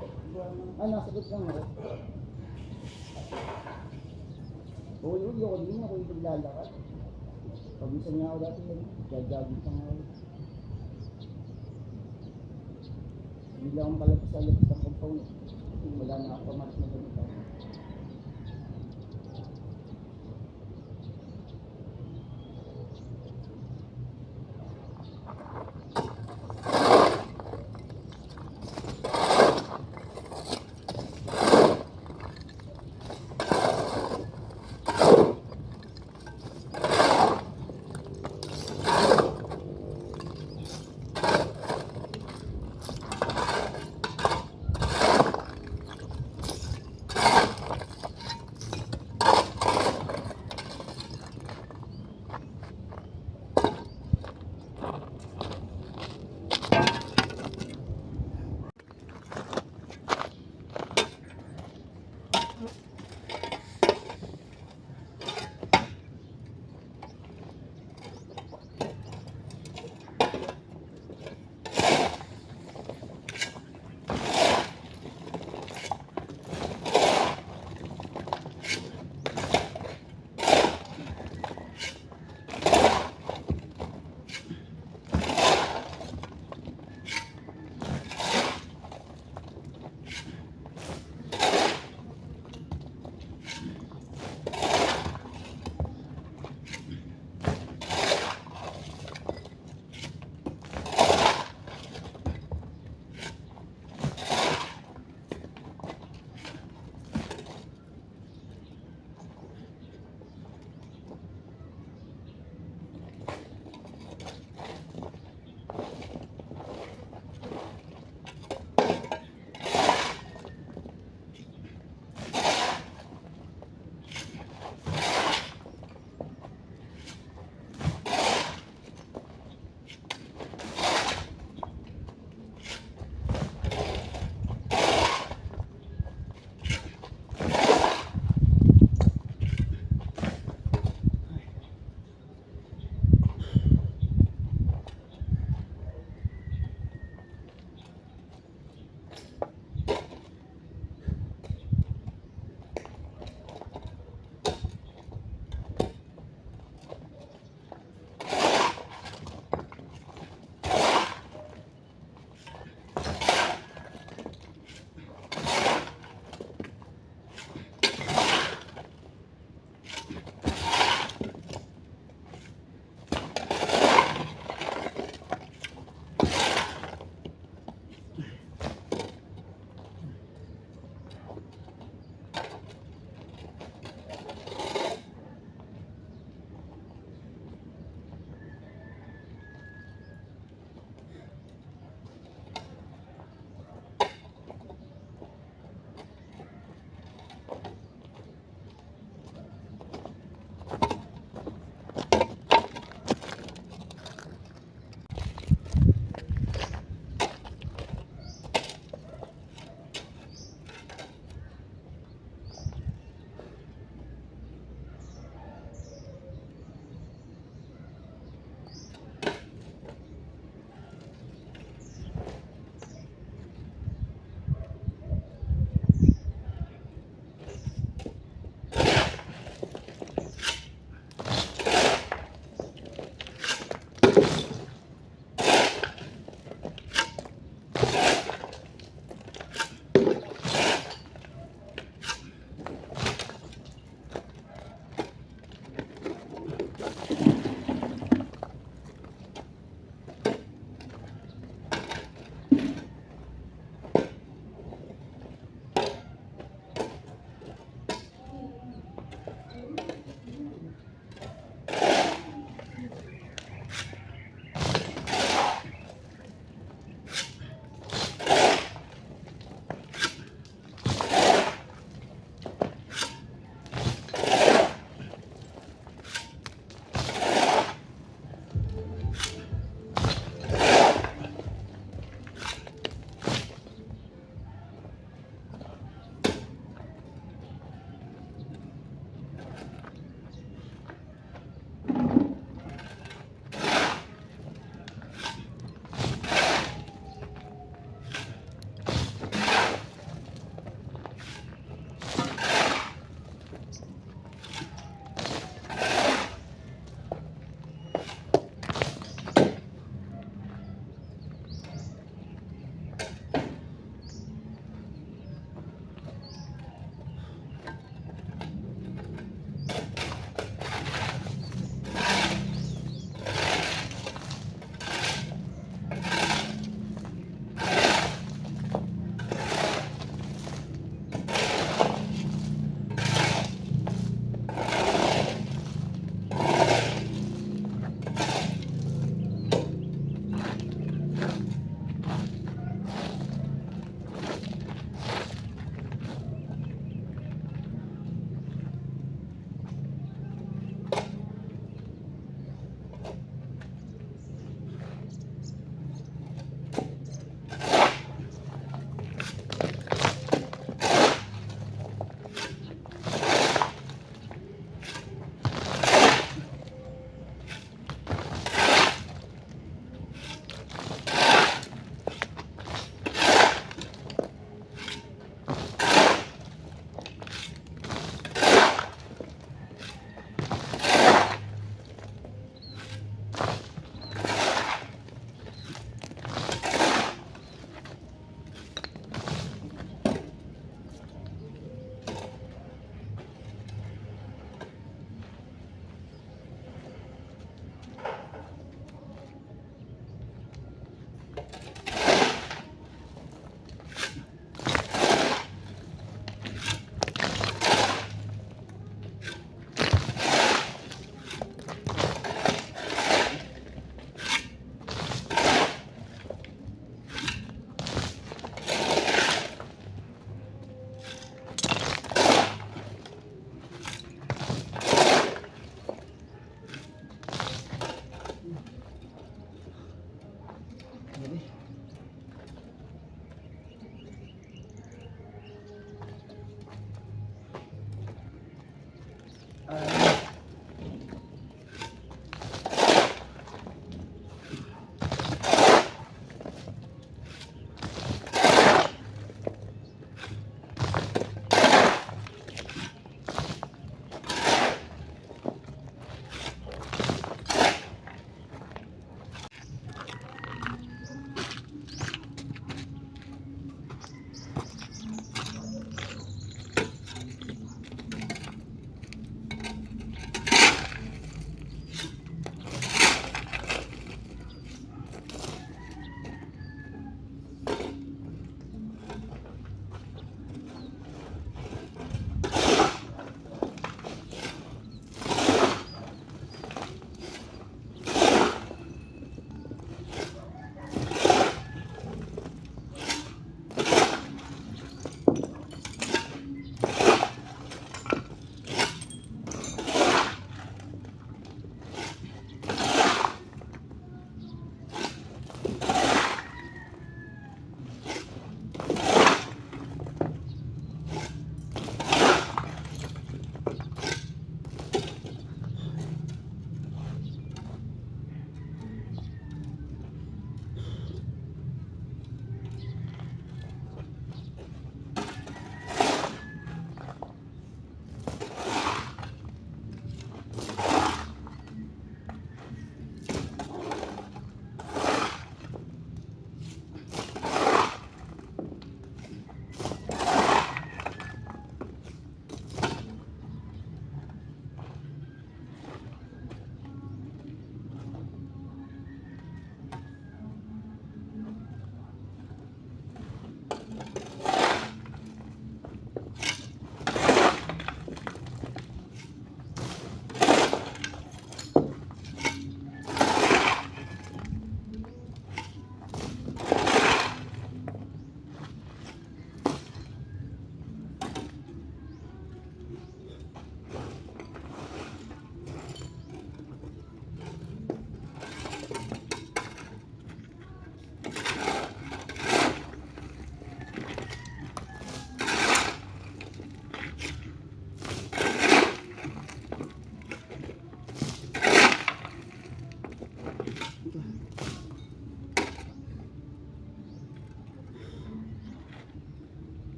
Nasagot lang ako. Oo, hindi ako din. Ako yung paglalakad. Pag-isa niya ako dati yun. Jajagin pa nga ako. Hindi lang akong palabas sa labas ng compound. Wala na ako pamaras na ganito.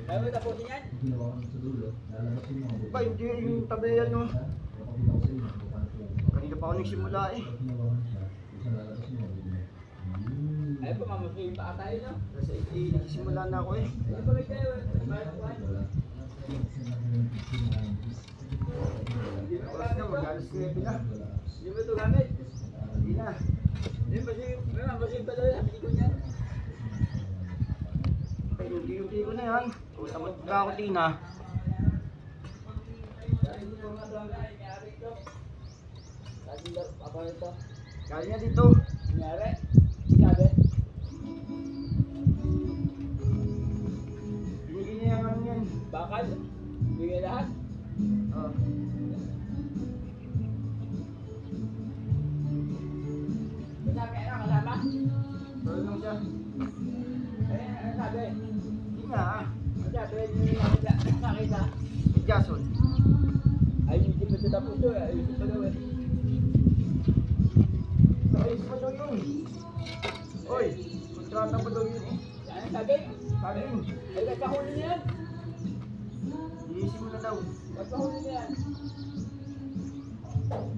Ayaw mo tapusin yan? Ba, hindi yung tabi yan, no? Kanina pa ako nagsimula eh. Ayaw pa, mamusuhin pa tayo, no? Kasi nagsimula na ako eh. Ayaw pa rin kayo. Oras na, mag-alas 9 na. Hindi mo ito gamit. Hindi na. Hindi ba siya pa daw yung ko niyan? Yuti-yuti ko na yan. Tamad ka ako din ha. Kaya niya dito. Kunyari, sinabi, Binigyan niya yung ano yan. bakal, bigay lahat. Oh. Sinabi, ano, kasama? Tulong siya. Ano sabi? Hindi nga ah. Ano sabi, hindi nakita. Si Jason. Ay, hindi pa ito tapos ito, ayusin pa daw eh. Ayos pa daw yun. Oy, kontrata pa daw yun eh. Ano sabi? Sabi yun. Ay, nagkahuli niya yan. Iisip mo na daw. Nagkahuli niya yan.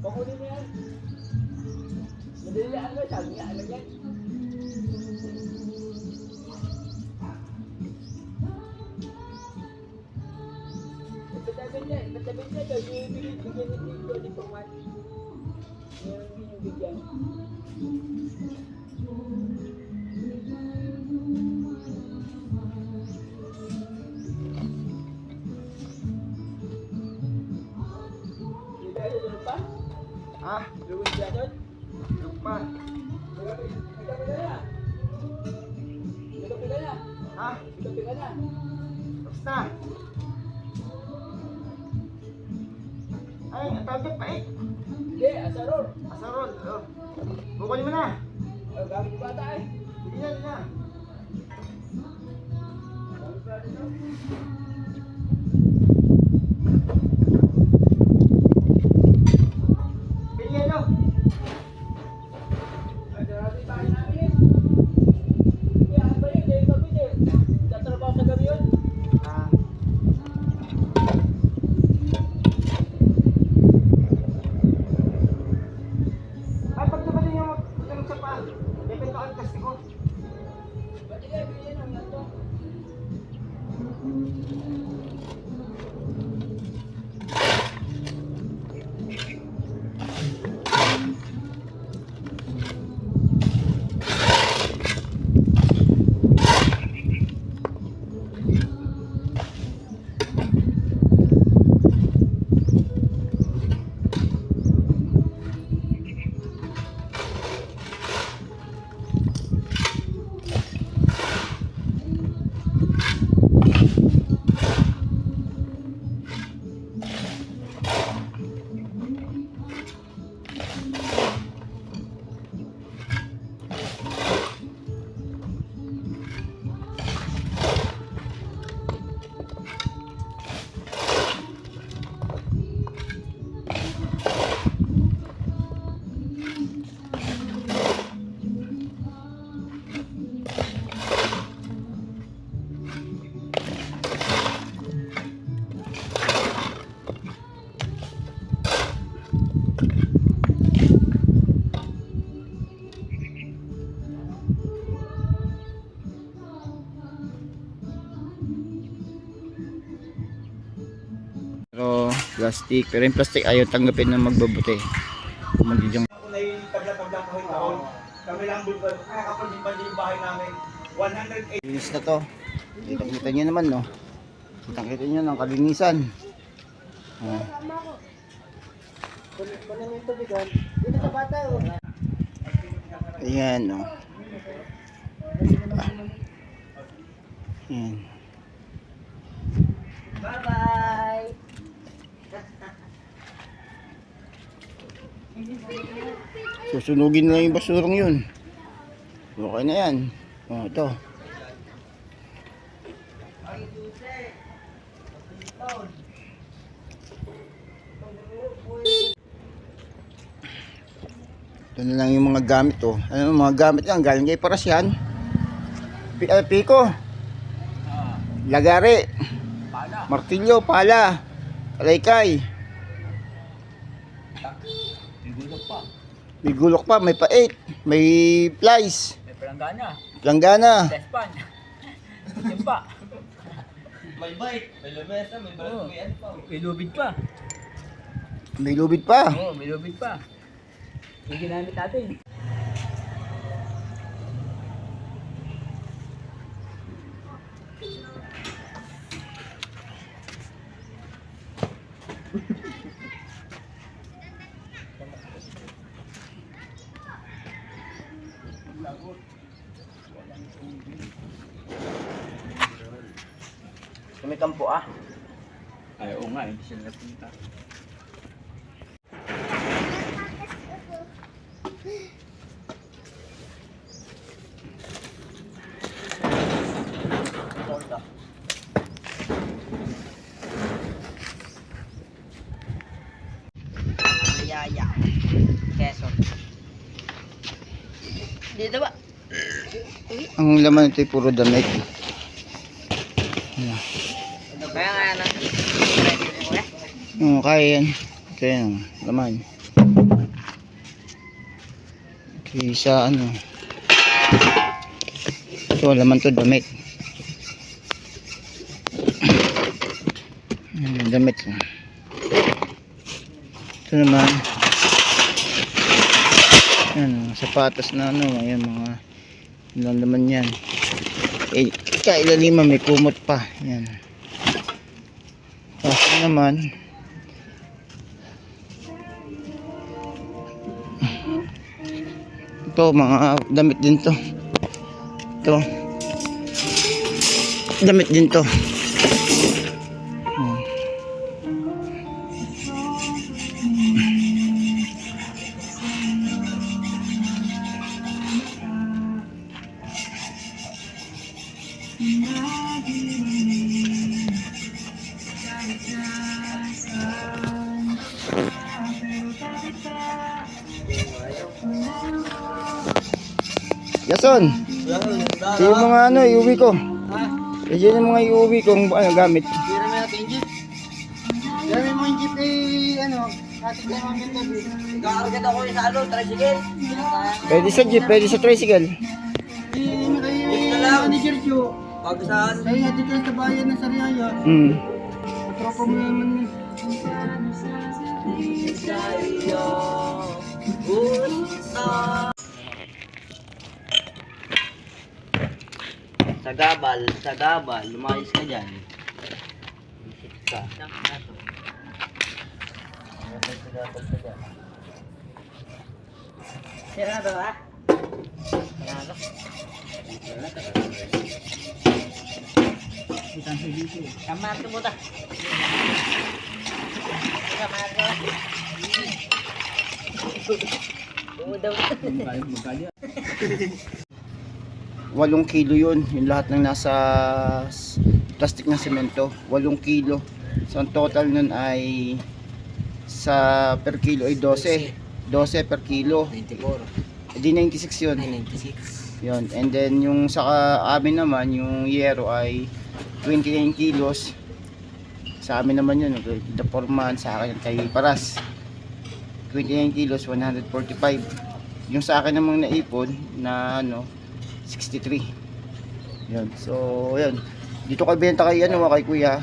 Pahuli niya yan. Madali lang ba? Sabi niya, alam yan. Pagdating niya, daw, yung bigyan ni Tito ni Paman. Yung bigyan. Hindi tayo doon pa? Ha? Luwin siya doon? Yung pa. Nagkapi ka na. Nagkapi ka na. Ha? Nagkapi ka na. Tapos na. Ay, ang tawag dyan, pait. Hindi, asarol. Asarol. Oh. Bukunin mo na. Gamit yung bata eh. Hindi na, hindi na. Gamit pa rin ito. Bilyan no. Ay, darating tayo namin eh. Kaya ano ba yun? Dahil gabi eh. Tatrabaho sa gabi yun. Ah. Ay, pag naman yung magtanong sa pa. Depende ka ang testi ko. Ba't hindi kayo bilhin ang ganito? Pero plastic, pero yung plastic ayaw tanggapin na magbabuti. Magiging Ako na yung tabla-tabla kahit taon. Kami lang bulkan. Kapag di pa yung bahay namin. 180. linis na to. Kita nyo naman no. Kita nyo ng kalinisan. Oh. Ayan no. Ayan. Bye-bye! Susunugin na lang yung basurang yun. Okay na yan. Oh, ito. Ito na lang yung mga gamit oh. Ano mga gamit yan? Galing kay Parasyan. Piko. Lagari. Pala. Martilyo, pala. Kalaykay. Bigulog pa. May gulok pa, may pait, may plies, May palanggana. langgana. Despan. Timpa. May bike, may lamesa, may Oo. may ano pa. May lubid pa. May lubid pa. Oo, may lubid pa. Yung ginamit natin. May kampo ah. Ay, oo nga, hindi sila napunta. Yaya. Quezon. Dito ba? Ang laman ito ay puro damit. Kaya nga na. Kaya yan. Ito yan, laman. Okay, sa ano. Ito, laman to, damit. Damit. Ito naman. Yan, sapatos na ano, ayan mga ilang laman yan. Eh, kailaliman may kumot pa. Yan. Tapos naman ito, mga damit din to. Ito. Damit din to. Yason, ito yung mga ano, iuwi ko. Ito yung mga iuwi kong ano, gamit. Tira mo natin yung jeep. Tira mo yung jeep eh, ano, ating lang ang tabi. Kakaragad ako sa ano, tricycle. Pwede sa jeep, pwede sa tricycle. Jeep na lang. Ni Sergio. Pag saan? Sa'yo natin kayo sa bayan ng Sariaya. Tropa mo naman eh. Sa'yo, gusto. Sa gabal, lumayos ka dyan. Isip ka. Sira na ba? Panalo. Kamar ka muna. Kamar ka. Udaw. 8 kilo yun, yung lahat ng nasa plastic na semento, 8 kilo. So ang total nun ay sa per kilo ay 12 per kilo. 94. Di 96 yun. 96. Yun. And then yung sa amin naman, yung yero ay 29 kilos. Sa amin naman yun, the foreman, sa akin kay Paras. 29 kilos, 145. Yung sa akin namang naipon na ano, 63. Yun. So, yun. Dito kay benta kay ano, kay kuya.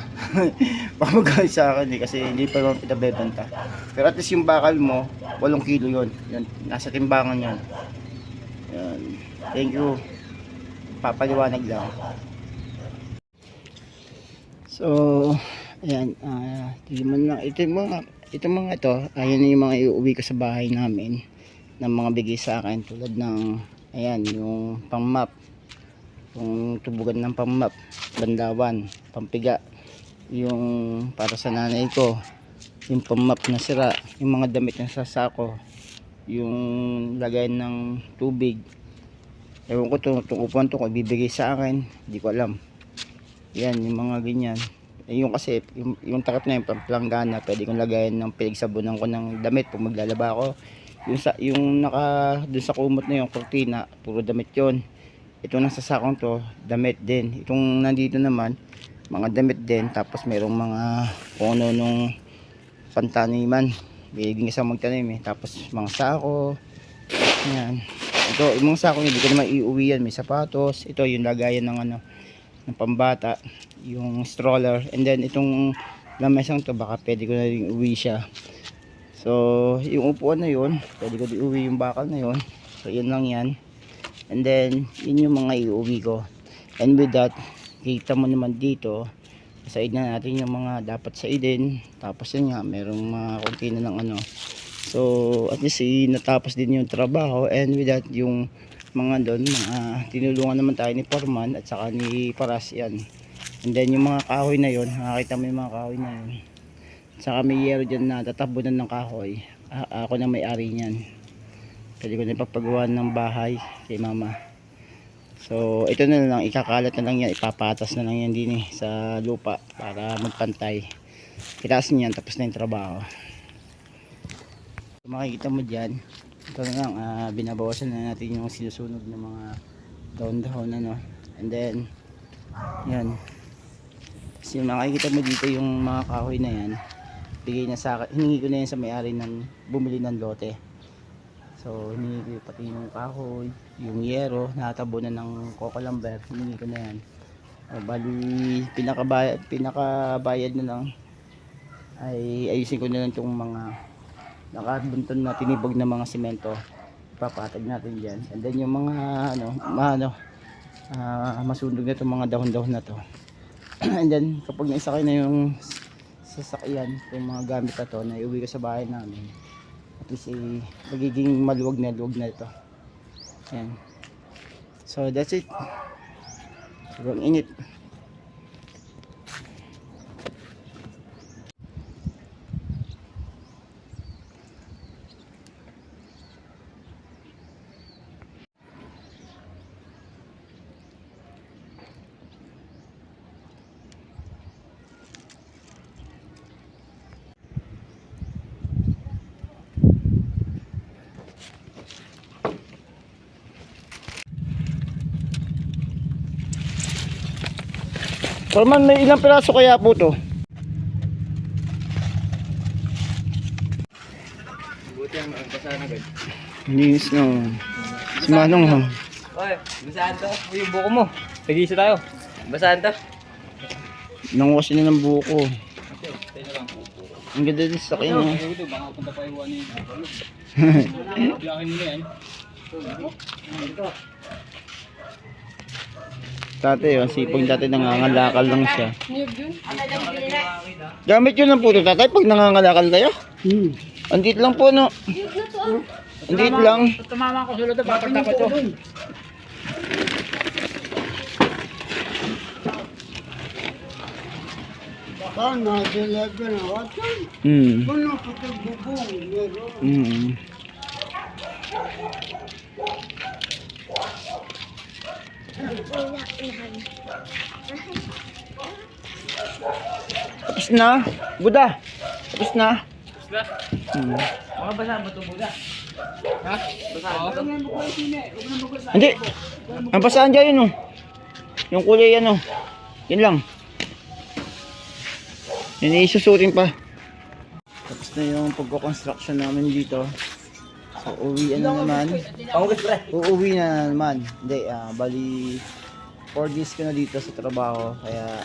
Pamagay sa akin eh, kasi hindi pa naman pinabebenta. Pero at least yung bakal mo, 8 kilo yun. Yun. Nasa timbangan yun. Yun. Thank you. Papaliwanag lang. So, ayan. Tignan lang. Ito mga ito, ayan yung mga iuwi ko sa bahay namin ng mga bigay sa akin tulad ng ayan, yung pang-map, yung tubugan ng pang-map, bandawan, pampiga, yung para sa nanay ko, yung pang-map na sira, yung mga damit na sa sako, yung lagay ng tubig. Ewan ko itong upuan to, kung ibibigay sa akin, hindi ko alam. Yan, yung mga ganyan. Yung kasi, yung takip na yung pamplanggana, pwede kong lagayan ng pinagsabunan ko ng damit pag maglalaba ako. Yung dun sa kumot na yung kurtina, puro damit yon. Ito nasa sakong to, damit din. Itong nandito naman, mga damit din. Tapos mayroong mga puno nung pantaniman. Biging isang magtanim eh. Tapos mga sako. Yan. Ito, yung mga sako hindi ko naman iuwi yan. May sapatos. Ito yung lagayan ng ano, ng pambata. Yung stroller. And then itong lamesang to, baka pwede ko na rin uwi siya. So yung upuan na yun, pwede ko iuwi yung bakal na yun. So yun lang yan. And then yun yung mga iuwi ko. And with that, kita mo naman dito, said na natin yung mga dapat saidin. Tapos yun nga, merong mga konti na ng ano. So at least natapos din yung trabaho. And with that, yung mga doon, tinulungan naman tayo ni Foreman at saka ni Paras yan. And then yung mga kahoy na yun, nakakita mo yung mga kahoy na yun. Saka may yero dyan na tatabunan ng kahoy. Ako na may-ari niyan. Pwede ko na ipapagawa ng bahay kay mama. So ito na lang, ikakalat na lang yan, ipapatas na lang yan din sa lupa para magpantay. Kitaas niyan, tapos na yung trabaho. So, makikita mo dyan, ito na lang, binabawasan na natin yung sinusunog ng mga dahon-dahon ano. And then yan, kasi makikita mo dito yung mga kahoy na yan, bigay na sa akin, hiningi ko na yan sa may-ari ng bumili ng lote. So hiningi ko pati yung kahoy, yung yero, natabunan ng coco lumber, hiningi ko na yan. Bali pinakabayad na lang ay ayusin ko na lang itong mga nakabunton na tinibag na mga simento, ipapatag natin dyan. And then yung mga masunog na itong mga dahon-dahon na to. And then kapag naisakay na yung sasakyan, yung mga gamit na to, na iuwi ko sa bahay namin, at least magiging maluwag na ito. Yan. So that's it. Sobrang init. Foreman, may ilang piraso kaya po to? Buti ang basahan agad. Linis na. Si Manong ha. Oy, basahan to. Uy, yung buko mo. Tag-isa tayo. Basahan to. Nanguwasin na ng buko. Okay, tayo na lang. Ang ganda din sa kanya. Ito, baka punta pa iwan ni Pablo. Biyakin mo na yan. Ito. Tatay, ang sipag dati nangangalakal lang siya. Gamit yun ng puto, tatay, pag nangangalakal tayo. Andit lang po, no? Andit lang. Tumama ko sulod to, papagtapos to. Tapos na, Buda. Tapos na. Mga basahan mo ito, Buda. Ha? Basahan mo ito? Hindi. Ang basahan dyan yun, oh. Yung kulay yan, oh. Yun lang. Yan, isusutin pa. Tapos na yung pagko-construction namin dito. So, uwi na naman. Uuwi na naman. Hindi, bali 4 days ko na dito sa trabaho. Kaya,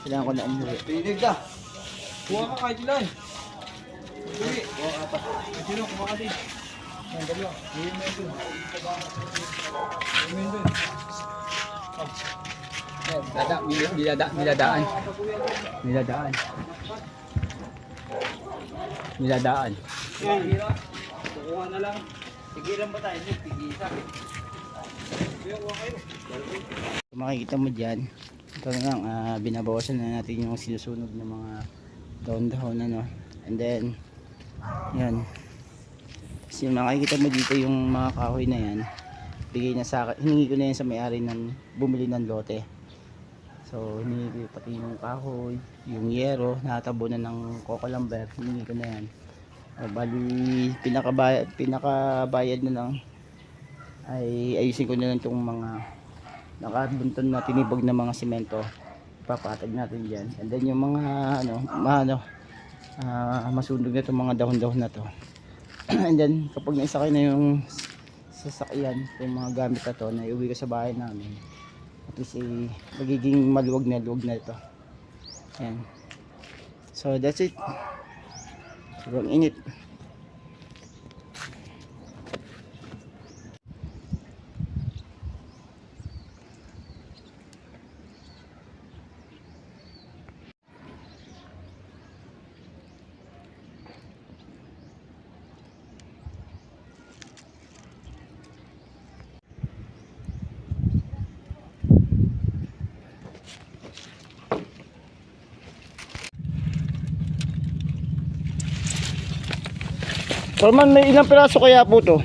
kailangan ko na umuwi. Pinig ka. Kuha ka kahit ilan. Kuha ka pa. Sino, kuha ka din. Yan, dalawa. Gawin mo yun. Gawin mo yun. Niladaan. Kukuha na lang. Tigilan ba tayo? Tigisa. Makikita mo dyan, ito na lang, binabawasan na natin yung sinusunog ng mga dahon-dahon ano. And then yan, kasi makikita mo dito yung mga kahoy na yan, bigay na sa akin, hiningi ko na yan sa may-ari ng bumili ng lote. So hiningi ko pati yung kahoy, yung yero, natabunan ng coco lumber, hiningi ko na yan. Bali pinakabayad na lang ay ayusin ko na lang itong mga nakabunton na tinibag na mga simento, ipapatag natin dyan. And then yung mga masunog na itong mga dahon-dahon na to. And then kapag naisakay na yung sasakyan, yung mga gamit na to, na iuwi ko sa bahay namin, at least magiging maluwag na ito. Ayan. So that's it. Sobrang init. Foreman, may ilang piraso kaya po to?